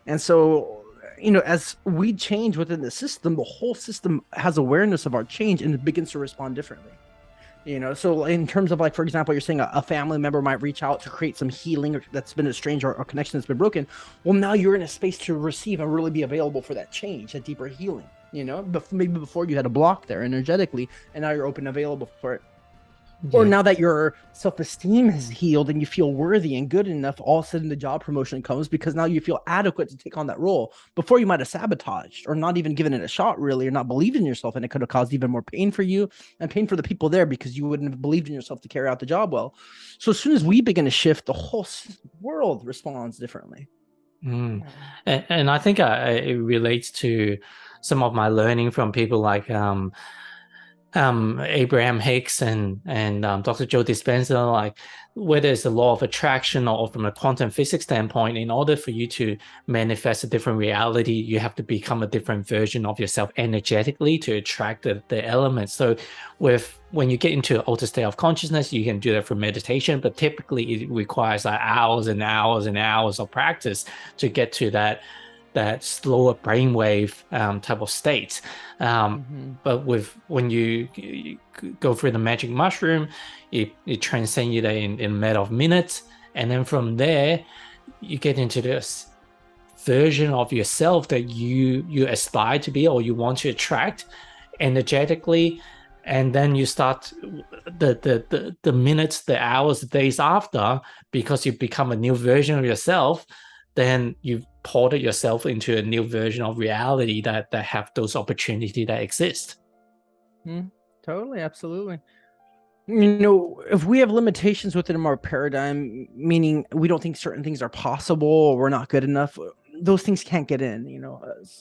And so, as we change within the system, the whole system has awareness of our change and it begins to respond differently. So in terms of, like, for example, you're saying a family member might reach out to create some healing that's been estranged, or connection that's been broken. Well, now you're in a space to receive and really be available for that change, that deeper healing, but maybe before you had a block there energetically, and now you're open and available for it. Or now that your self-esteem has healed and you feel worthy and good enough, all of a sudden the job promotion comes because now you feel adequate to take on that role. Before, you might have sabotaged or not even given it a shot, really, or not believed in yourself, and it could have caused even more pain for you and pain for the people there because you wouldn't have believed in yourself to carry out the job well. So as soon as we begin to shift, the whole world responds differently. And I think it relates to some of my learning from people like Abraham Hicks and Dr. Joe Dispenza, like whether it's the law of attraction or from a quantum physics standpoint, in order for you to manifest a different reality, you have to become a different version of yourself energetically to attract the elements. So when you get into an altered state of consciousness, you can do that through meditation, but typically it requires like hours and hours and hours of practice to get to that slower brainwave type of state. But when you go through the magic mushroom, it transcends you there in a matter of minutes. And then from there, you get into this version of yourself that you aspire to be or you want to attract energetically. And then you start the minutes, the hours, the days after, because you become a new version of yourself, then you've ported yourself into a new version of reality that have those opportunities that exist. Totally, absolutely. If we have limitations within our paradigm, meaning we don't think certain things are possible or we're not good enough, those things can't get in.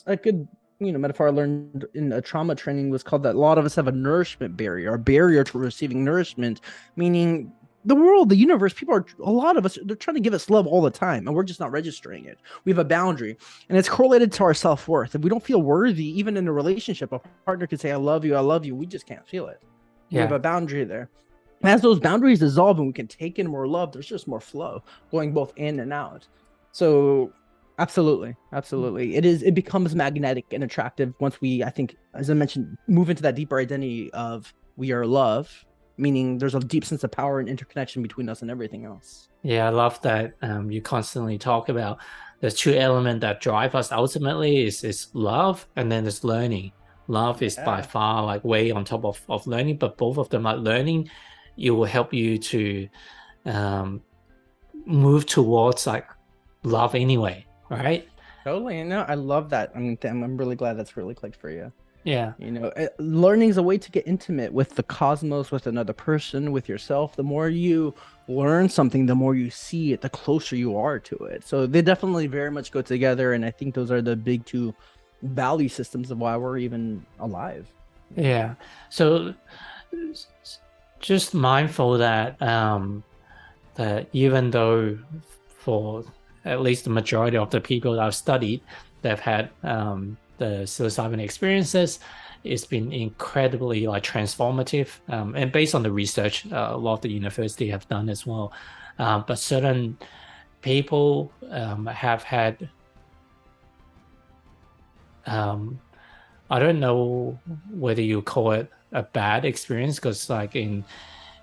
A good metaphor I learned in a trauma training was called that a lot of us have a nourishment barrier, a barrier to receiving nourishment, meaning the world, the universe, a lot of us, they're trying to give us love all the time, and we're just not registering it. We have a boundary, and it's correlated to our self-worth. If we don't feel worthy, even in a relationship, a partner could say, I love you. We just can't feel it. We have a boundary there. As those boundaries dissolve and we can take in more love, there's just more flow going both in and out. So absolutely. It becomes magnetic and attractive once we, I think, as I mentioned, move into that deeper identity of we are love, meaning there's a deep sense of power and interconnection between us and everything else. Yeah, I love that you constantly talk about there's two elements that drive us ultimately is love, and then there's learning. Love is by far like way on top of learning, but both of them, like learning, it will help you to move towards like love anyway, right? Totally. No, I love that. I'm really glad that's really clicked for you. Yeah. Learning is a way to get intimate with the cosmos, with another person, with yourself. The more you learn something, the more you see it, the closer you are to it. So they definitely very much go together. And I think those are the big two value systems of why we're even alive. Yeah. So just mindful that that even though for at least the majority of the people that I've studied, they've had the psilocybin experiences, it's been incredibly like transformative, and based on the research a lot of the university have done as well, but certain people have had I don't know whether you call it a bad experience, because like in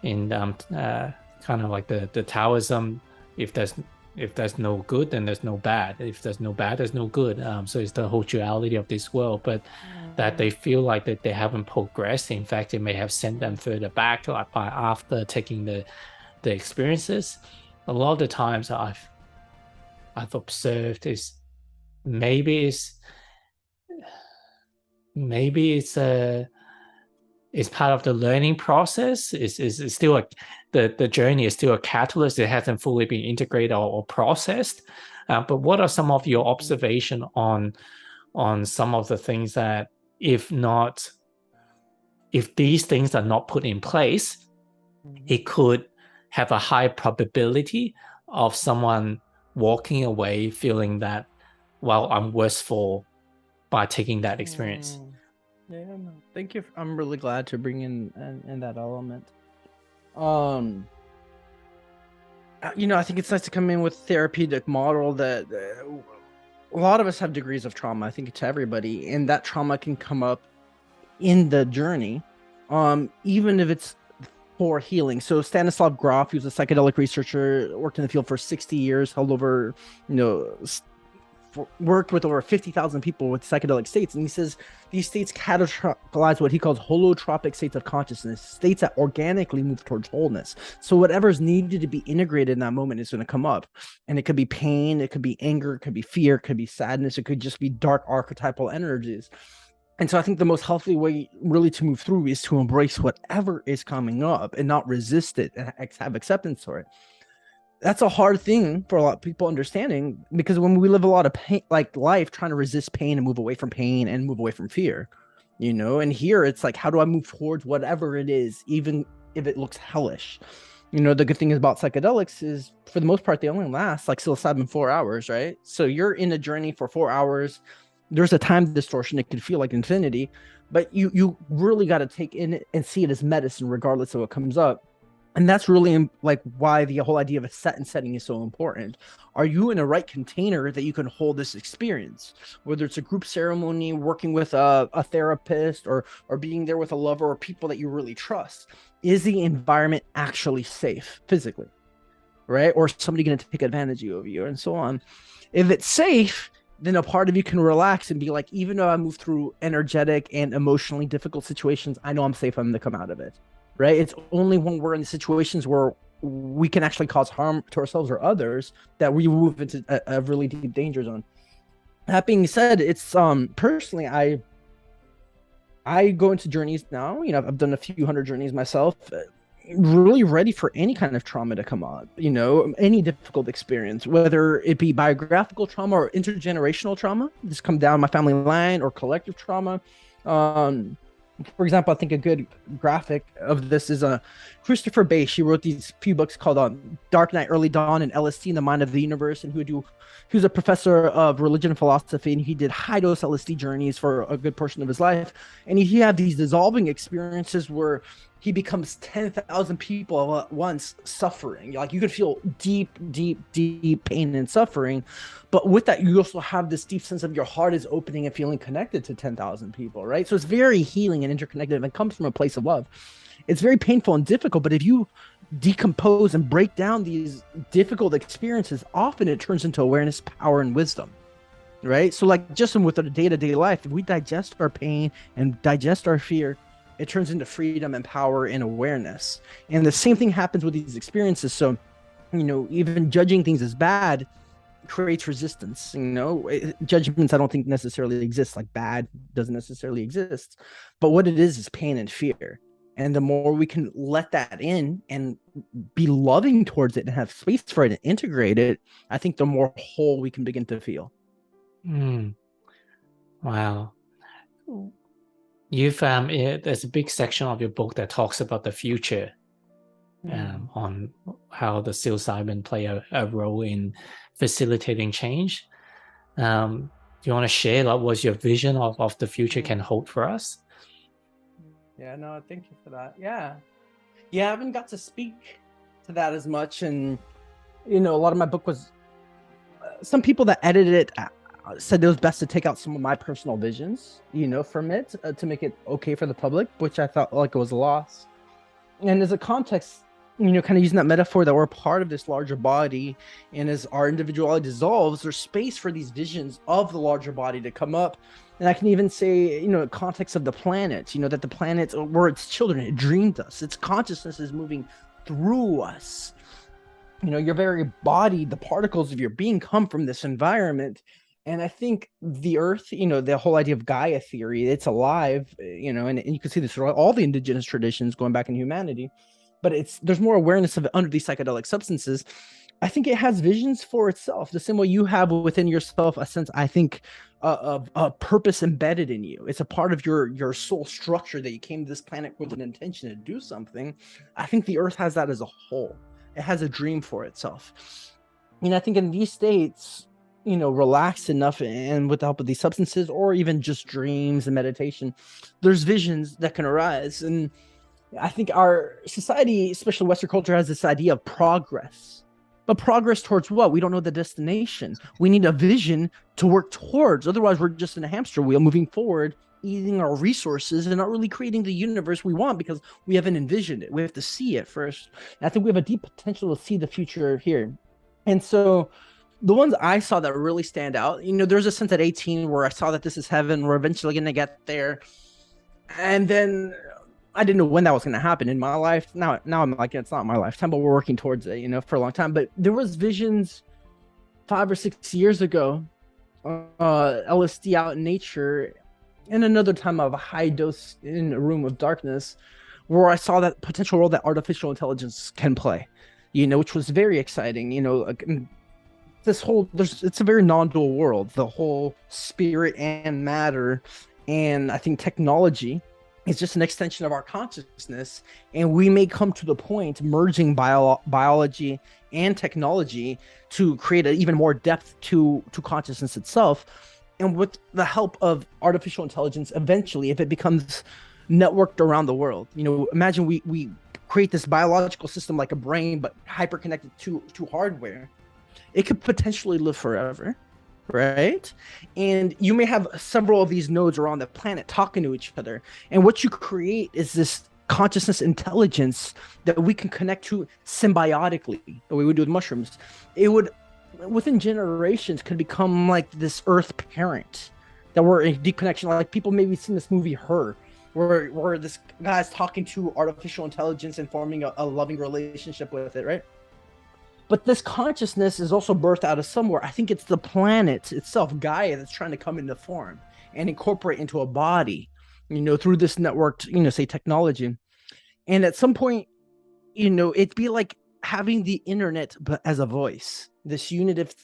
kind of like the Taoism, if there's no good, then there's no bad. If there's no bad, there's no good. So it's the whole duality of this world, but that they feel like that they haven't progressed. In fact, it may have sent them further back, like by after taking the experiences. A lot of the times I've observed is maybe it's part of the learning process. It's still like the journey is still a catalyst. It hasn't fully been integrated or processed. But what are some of your observation on some of the things that if these things are not put in place, it could have a high probability of someone walking away feeling that, well, I'm worse for by taking that experience. Yeah, no, thank you. I'm really glad to bring in that element. I think it's nice to come in with therapeutic model that a lot of us have degrees of trauma. I think to everybody, and that trauma can come up in the journey, even if it's for healing. So Stanislav Grof, who's a psychedelic researcher, worked in the field for 60 years, held over, worked with over 50,000 people with psychedelic states, and he says these states categorize what he calls holotropic states of consciousness, states that organically move towards wholeness. So whatever's needed to be integrated in that moment is going to come up, and it could be pain, it could be anger, it could be fear, it could be sadness, it could just be dark archetypal energies. And so I think the most healthy way really to move through is to embrace whatever is coming up and not resist it and have acceptance for it. That's a hard thing for a lot of people understanding, because when we live a lot of pain, like life, trying to resist pain and move away from pain and move away from fear, and here it's like, how do I move towards whatever it is, even if it looks hellish? The good thing about psychedelics is for the most part, they only last like psilocybin 4 hours, right? So you're in a journey for 4 hours. There's a time distortion. It can feel like infinity, but you really got to take in it and see it as medicine, regardless of what comes up. And that's really like why the whole idea of a set and setting is so important. Are you in a right container that you can hold this experience? Whether it's a group ceremony, working with a therapist, or being there with a lover or people that you really trust. Is the environment actually safe physically, right? Or is somebody going to take advantage of you and so on? If it's safe, then a part of you can relax and be like, even though I move through energetic and emotionally difficult situations, I know I'm safe. I'm going to come out of it. Right? It's only when we're in situations where we can actually cause harm to ourselves or others that we move into a really deep danger zone. That being said, it's personally, I go into journeys now. I've done a few hundred journeys myself, really ready for any kind of trauma to come up. Any difficult experience, whether it be biographical trauma or intergenerational trauma, just come down my family line, or collective trauma. For example, I think a good graphic of this is Christopher Bay. She wrote these few books called Dark Night, Early Dawn, and LSD in the Mind of the Universe. And he was a professor of religion and philosophy, and he did high-dose LSD journeys for a good portion of his life. And he had these dissolving experiences where he becomes 10,000 people at once suffering. Like, you could feel deep, deep, deep pain and suffering. But with that, you also have this deep sense of your heart is opening and feeling connected to 10,000 people, right? So it's very healing and interconnected, and it comes from a place of love. It's very painful and difficult, but if you decompose and break down these difficult experiences, often it turns into awareness, power, and wisdom. right? So like just with our day-to-day life, if we digest our pain and digest our fear, it turns into freedom and power and awareness. And the same thing happens with these experiences. So, even judging things as bad creates resistance. Judgments I don't think necessarily exist. Like bad doesn't necessarily exist, but what it is pain and fear. And the more we can let that in and be loving towards it and have space for it and integrate it, I think the more whole we can begin to feel. Wow. There's a big section of your book that talks about the future, on how the psilocybin play a role in facilitating change. Do you want to share what your vision of the future can hold for us? Yeah, no, thank you for that. Yeah, I haven't got to speak to that as much, and a lot of my book was some people that edited it said it was best to take out some of my personal visions, from it to make it okay for the public, which I thought like it was a loss. And as a context, kind of using that metaphor that we're part of this larger body, and as our individuality dissolves, there's space for these visions of the larger body to come up. And I can even say, context of the planet, that the planet, we're its children, it dreamed us, its consciousness is moving through us. Your very body, the particles of your being come from this environment. And I think the earth, the whole idea of Gaia theory, it's alive, and you can see this through all the indigenous traditions going back in humanity, but there's more awareness of it under these psychedelic substances. I think it has visions for itself, the same way you have within yourself a sense, I think, of a purpose embedded in you. It's a part of your soul structure that you came to this planet with an intention to do something. I think the earth has that as a whole. It has a dream for itself. And I think in these states, relaxed enough and with the help of these substances, or even just dreams and meditation, there's visions that can arise. And I think our society, especially Western culture, has this idea of progress. But progress towards what? We don't know the destination. We need a vision to work towards. Otherwise, we're just in a hamster wheel moving forward, eating our resources and not really creating the universe we want because we haven't envisioned it. We have to see it first. And I think we have a deep potential to see the future here. And so the ones I saw that really stand out, there's a sense at 18 where I saw that this is heaven. We're eventually going to get there. And then I didn't know when that was going to happen in my life. Now I'm like, it's not my lifetime, but we're working towards it, for a long time. But there was visions 5 or 6 years ago, LSD out in nature, and another time of a high dose in a room of darkness, where I saw that potential role that artificial intelligence can play, which was very exciting. It's a very non-dual world, the whole spirit and matter, and I think technology is just an extension of our consciousness, and we may come to the point merging biology and technology to create an even more depth to consciousness itself. And with the help of artificial intelligence, eventually, if it becomes networked around the world, imagine we create this biological system like a brain, but hyper connected to hardware. It could potentially live forever, right? And you may have several of these nodes around the planet talking to each other. And what you create is this consciousness intelligence that we can connect to symbiotically, the way we do with mushrooms. It would, within generations, could become like this earth parent that we're in deep connection. Like people maybe seen this movie Her, where this guy's talking to artificial intelligence and forming a loving relationship with it, right? But this consciousness is also birthed out of somewhere. I think it's the planet itself, Gaia, that's trying to come into form and incorporate into a body, through this networked, say technology. And at some point, it'd be like having the internet, but as a voice, this unitive,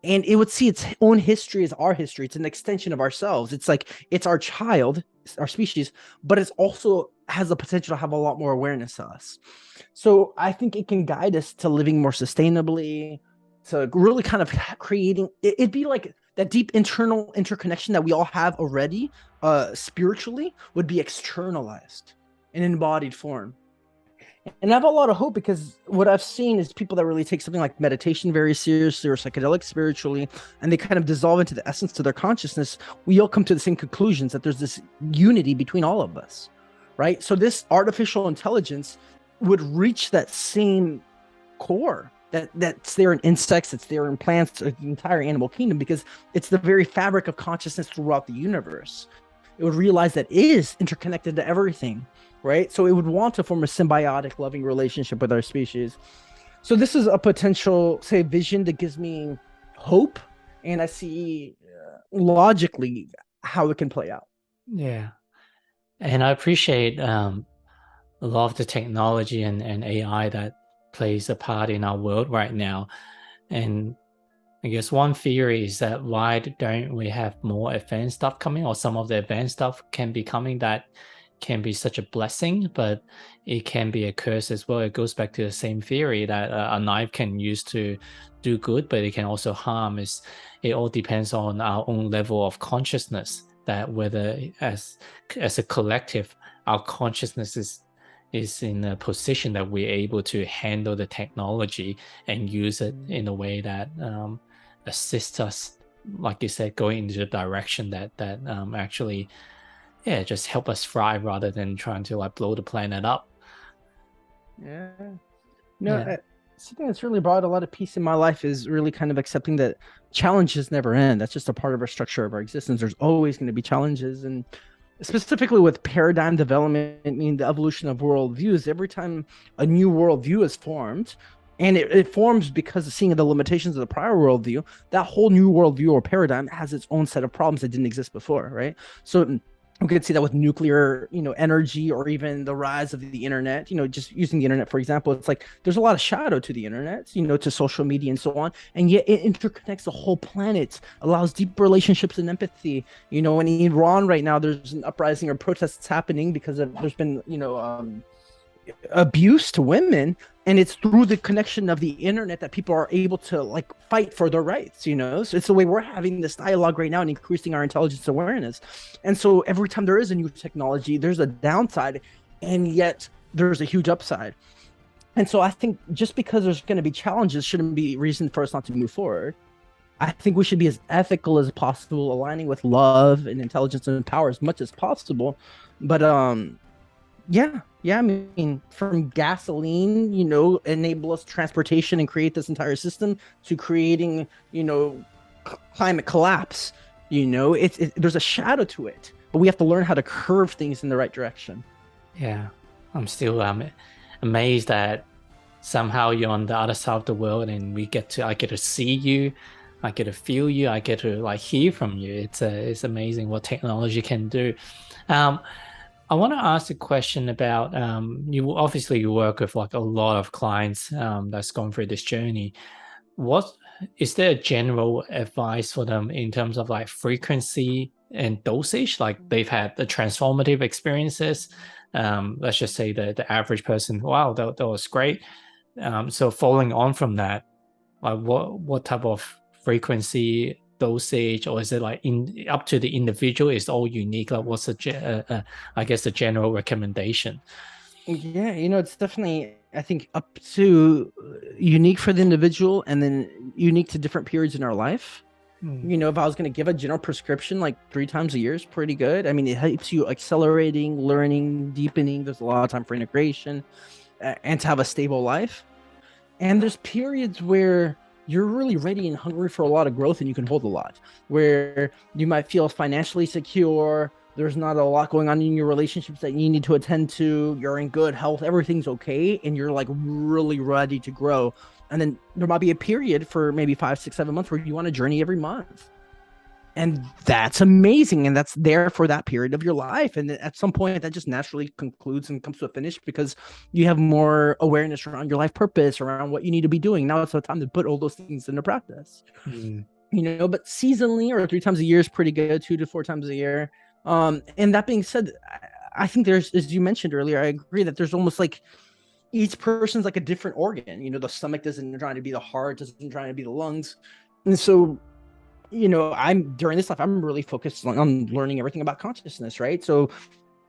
and it would see its own history as our history. It's an extension of ourselves. It's like, it's our child, our species, but it's also has the potential to have a lot more awareness of us. So I think it can guide us to living more sustainably, to really kind of creating, it'd be like that deep internal interconnection that we all have already, spiritually, would be externalized in embodied form. And I have a lot of hope because what I've seen is people that really take something like meditation very seriously or psychedelic spiritually, and they kind of dissolve into the essence to their consciousness. We all come to the same conclusions that there's this unity between all of us, right? So this artificial intelligence would reach that same core that's there in insects, it's there in plants, the entire animal kingdom, because it's the very fabric of consciousness throughout the universe. It would realize that it is interconnected to everything, right? So it would want to form a symbiotic, loving relationship with our species. So this is a potential, say, vision that gives me hope, and I see logically how it can play out. Yeah. And I appreciate a lot of the technology and AI that plays a part in our world right now. And I guess one theory is that why don't we have more advanced stuff coming, or some of the advanced stuff can be coming that can be such a blessing, but it can be a curse as well. It goes back to the same theory that a knife can use to do good, but it can also harm. It all depends on our own level of consciousness, that whether as a collective, our consciousness is in a position that we're able to handle the technology and use it in a way that assists us, like you said, going into the direction that actually, yeah, just help us thrive rather than trying to like blow the planet up. Yeah. Something that's really brought a lot of peace in my life is really kind of accepting that challenges never end. That's just a part of our structure of our existence. There's always going to be challenges, and specifically with paradigm development, I mean, the evolution of worldviews, every time a new worldview is formed, and it forms because of seeing the limitations of the prior worldview, that whole new worldview or paradigm has its own set of problems that didn't exist before, right? So we could see that with nuclear, energy, or even the rise of the internet. Just using the internet for example, it's like there's a lot of shadow to the internet, to social media and so on, and yet it interconnects the whole planet, allows deep relationships and empathy. In Iran right now, there's an uprising or protests happening because there's been abuse to women, and it's through the connection of the internet that people are able to like fight for their rights. So it's the way we're having this dialogue right now and increasing our intelligence awareness. And so every time there is a new technology, there's a downside, and yet there's a huge upside. And so I think just because there's going to be challenges shouldn't be reason for us not to move forward. I think we should be as ethical as possible, aligning with love and intelligence and power as much as possible. But yeah. I mean, from gasoline, enable us transportation and create this entire system, to creating, climate collapse. There's a shadow to it, but we have to learn how to curve things in the right direction. Yeah, I'm still amazed that somehow you're on the other side of the world, and I get to see you, I get to feel you, I get to like hear from you. It's amazing what technology can do. I want to ask a question about you work with like a lot of clients that's gone through this journey. What is there a general advice for them in terms of like frequency and dosage? Like they've had the transformative experiences. Let's just say the average person, wow, that was great. So following on from that, like what type of frequency, dosage, or is it like up to the individual? Is all unique? Like what's I guess the general recommendation? Yeah, it's definitely, I think, up to unique for the individual, and then unique to different periods in our life. If I was going to give a general prescription, like 3 times a year is pretty good. I mean, it helps you accelerating, learning, deepening. There's a lot of time for integration and to have a stable life. And there's periods where you're really ready and hungry for a lot of growth, and you can hold a lot, where you might feel financially secure. There's not a lot going on in your relationships that you need to attend to. You're in good health. Everything's okay. And you're like really ready to grow. And then there might be a period for maybe 5, 6, 7 months where you want a journey every month. And that's amazing. And that's there for that period of your life. And at some point that just naturally concludes and comes to a finish because you have more awareness around your life purpose, around what you need to be doing. Now it's the time to put all those things into practice. But seasonally or 3 times a year is pretty good, 2 to 4 times a year. And that being said, I think there's, as you mentioned earlier, I agree that there's almost like each person's like a different organ. The stomach doesn't try to be the heart, doesn't try to be the lungs. And so, during this life, I'm really focused on learning everything about consciousness, right? So,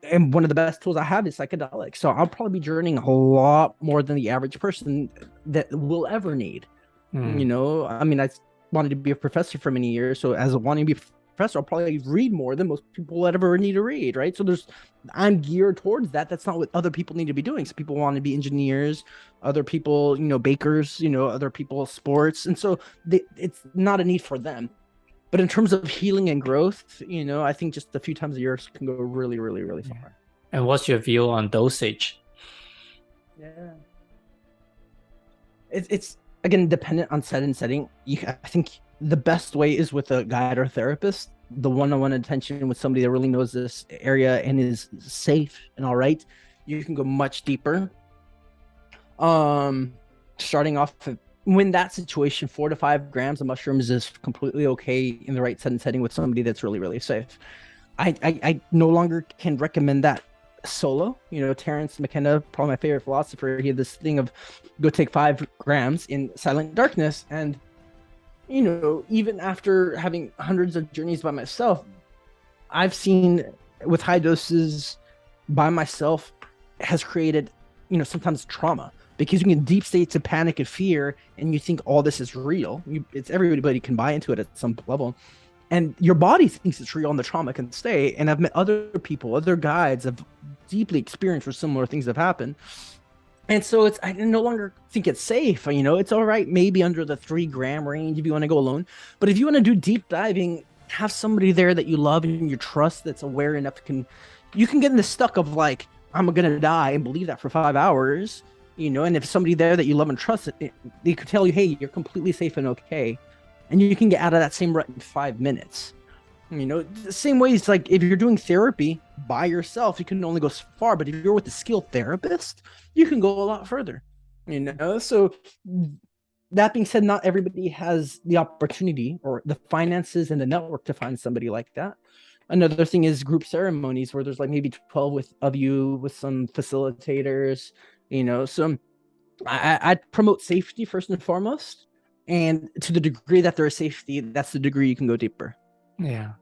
and one of the best tools I have is psychedelics. So I'll probably be journeying a lot more than the average person that will ever need. I mean, I wanted to be a professor for many years. So as wanting to be professor, I'll probably read more than most people would ever need to read, right? So I'm geared towards that. That's not what other people need to be doing. So people want to be engineers, other people, bakers, other people sports, and so it's not a need for them. But in terms of healing and growth, I think just a few times a year can go really, really, really far. And what's your view on dosage? Yeah, it's again dependent on setting. I think the best way is with a guide or therapist, the one-on-one attention with somebody that really knows this area and is safe and all right. You can go much deeper. Starting off when that situation, 4 to 5 grams of mushrooms is completely okay in the right setting with somebody that's really, really safe. I no longer can recommend that solo. Terence McKenna, probably my favorite philosopher, he had this thing of go take 5 grams in silent darkness. And, even after having hundreds of journeys by myself, I've seen with high doses by myself has created, sometimes trauma, because you can deep states of panic and fear and you think all this is real. It's everybody can buy into it at some level. And your body thinks it's real and the trauma can stay. And I've met other people, other guides have deeply experienced where similar things have happened. And so I no longer think it's safe. It's all right, maybe under the 3 gram range if you want to go alone. But if you want to do deep diving, have somebody there that you love and you trust that's aware enough you can get in the stuck of like, I'm going to die and believe that for 5 hours, and if somebody there that you love and trust, they could tell you, hey, you're completely safe and okay. And you can get out of that same rut in 5 minutes. The same way it's like if you're doing therapy by yourself, you can only go so far. But if you're with a skilled therapist, you can go a lot further. So that being said, not everybody has the opportunity or the finances and the network to find somebody like that. Another thing is group ceremonies where there's like maybe 12 of you with some facilitators. So I promote safety first and foremost. And to the degree that there is safety, that's the degree you can go deeper. Yeah.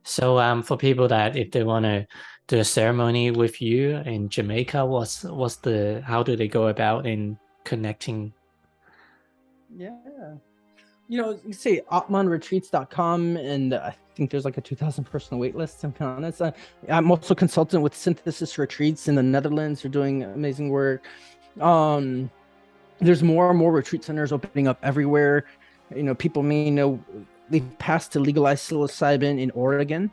So for people that if they want to do a ceremony with you in Jamaica, how do they go about in connecting? Yeah. You say atmanretreats.com, and I think there's like a 2,000 person wait list. I'm honest. I'm also consultant with Synthesis Retreats in the Netherlands. They're doing amazing work. There's more and more retreat centers opening up everywhere. People may know they've passed to legalize psilocybin in Oregon.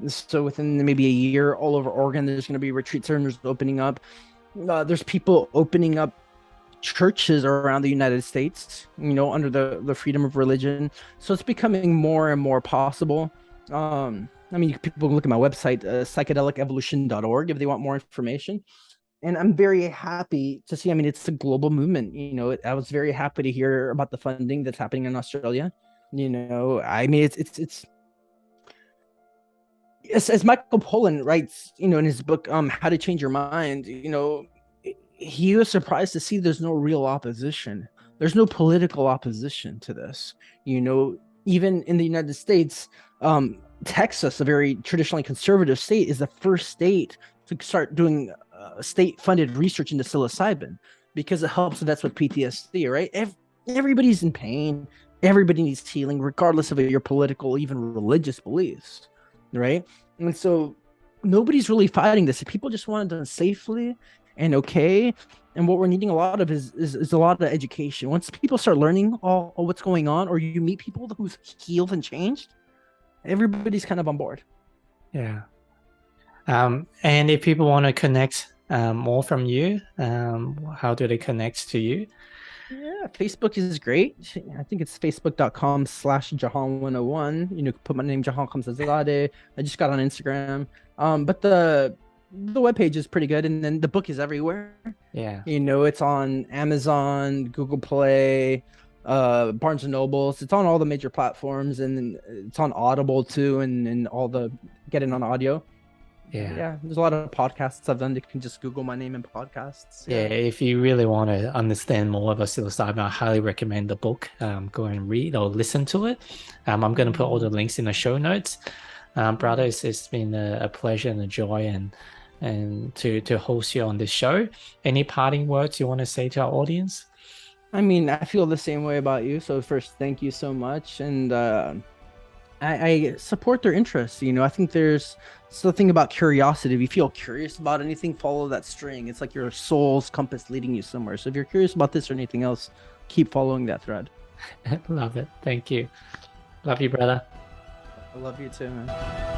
So within maybe a year, all over Oregon, there's going to be retreat centers opening up. There's people opening up churches around the United States, under the freedom of religion. So it's becoming more and more possible. People can look at my website, psychedelicevolution.org, if they want more information. And I'm very happy to see, it's a global movement. I was very happy to hear about the funding that's happening in Australia. It's as Michael Pollan writes, in his book, How to Change Your Mind, he was surprised to see there's no real opposition. There's no political opposition to this. Even in the United States, Texas, a very traditionally conservative state, is the first state to start doing state-funded research into psilocybin because it helps vets with PTSD, right? Everybody's in pain. Everybody needs healing, regardless of your political, even religious beliefs, right? And so nobody's really fighting this. People just want it done safely and okay. And what we're needing a lot of is a lot of education. Once people start learning all what's going on, or you meet people who's healed and changed, everybody's kind of on board. Yeah. And if people want to connect more from you, how do they connect to you? Yeah, Facebook is great. I think it's facebook.com/Jahan101. Put my name, Jahan Khamsazadeh. I just got on Instagram. But the webpage is pretty good, and then the book is everywhere. Yeah. It's on Amazon, Google Play, Barnes and Nobles. It's on all the major platforms, and it's on Audible too, and all the get it on audio. Yeah, there's a lot of podcasts I've done. You can just Google my name and podcasts. Yeah, if you really want to understand more about psilocybin, I highly recommend the book. Go and read or listen to it. I'm going to put all the links in the show notes. Brother, it's been a pleasure and a joy and to host you on this show. Any parting words you want to say to our audience? I feel the same way about you. So first, thank you so much. And I support their interests. I think there's something about curiosity. If you feel curious about anything, follow that string. It's like your soul's compass leading you somewhere. So if you're curious about this or anything else, keep following that thread. Love it. Thank you. Love you, brother. I love you too, man.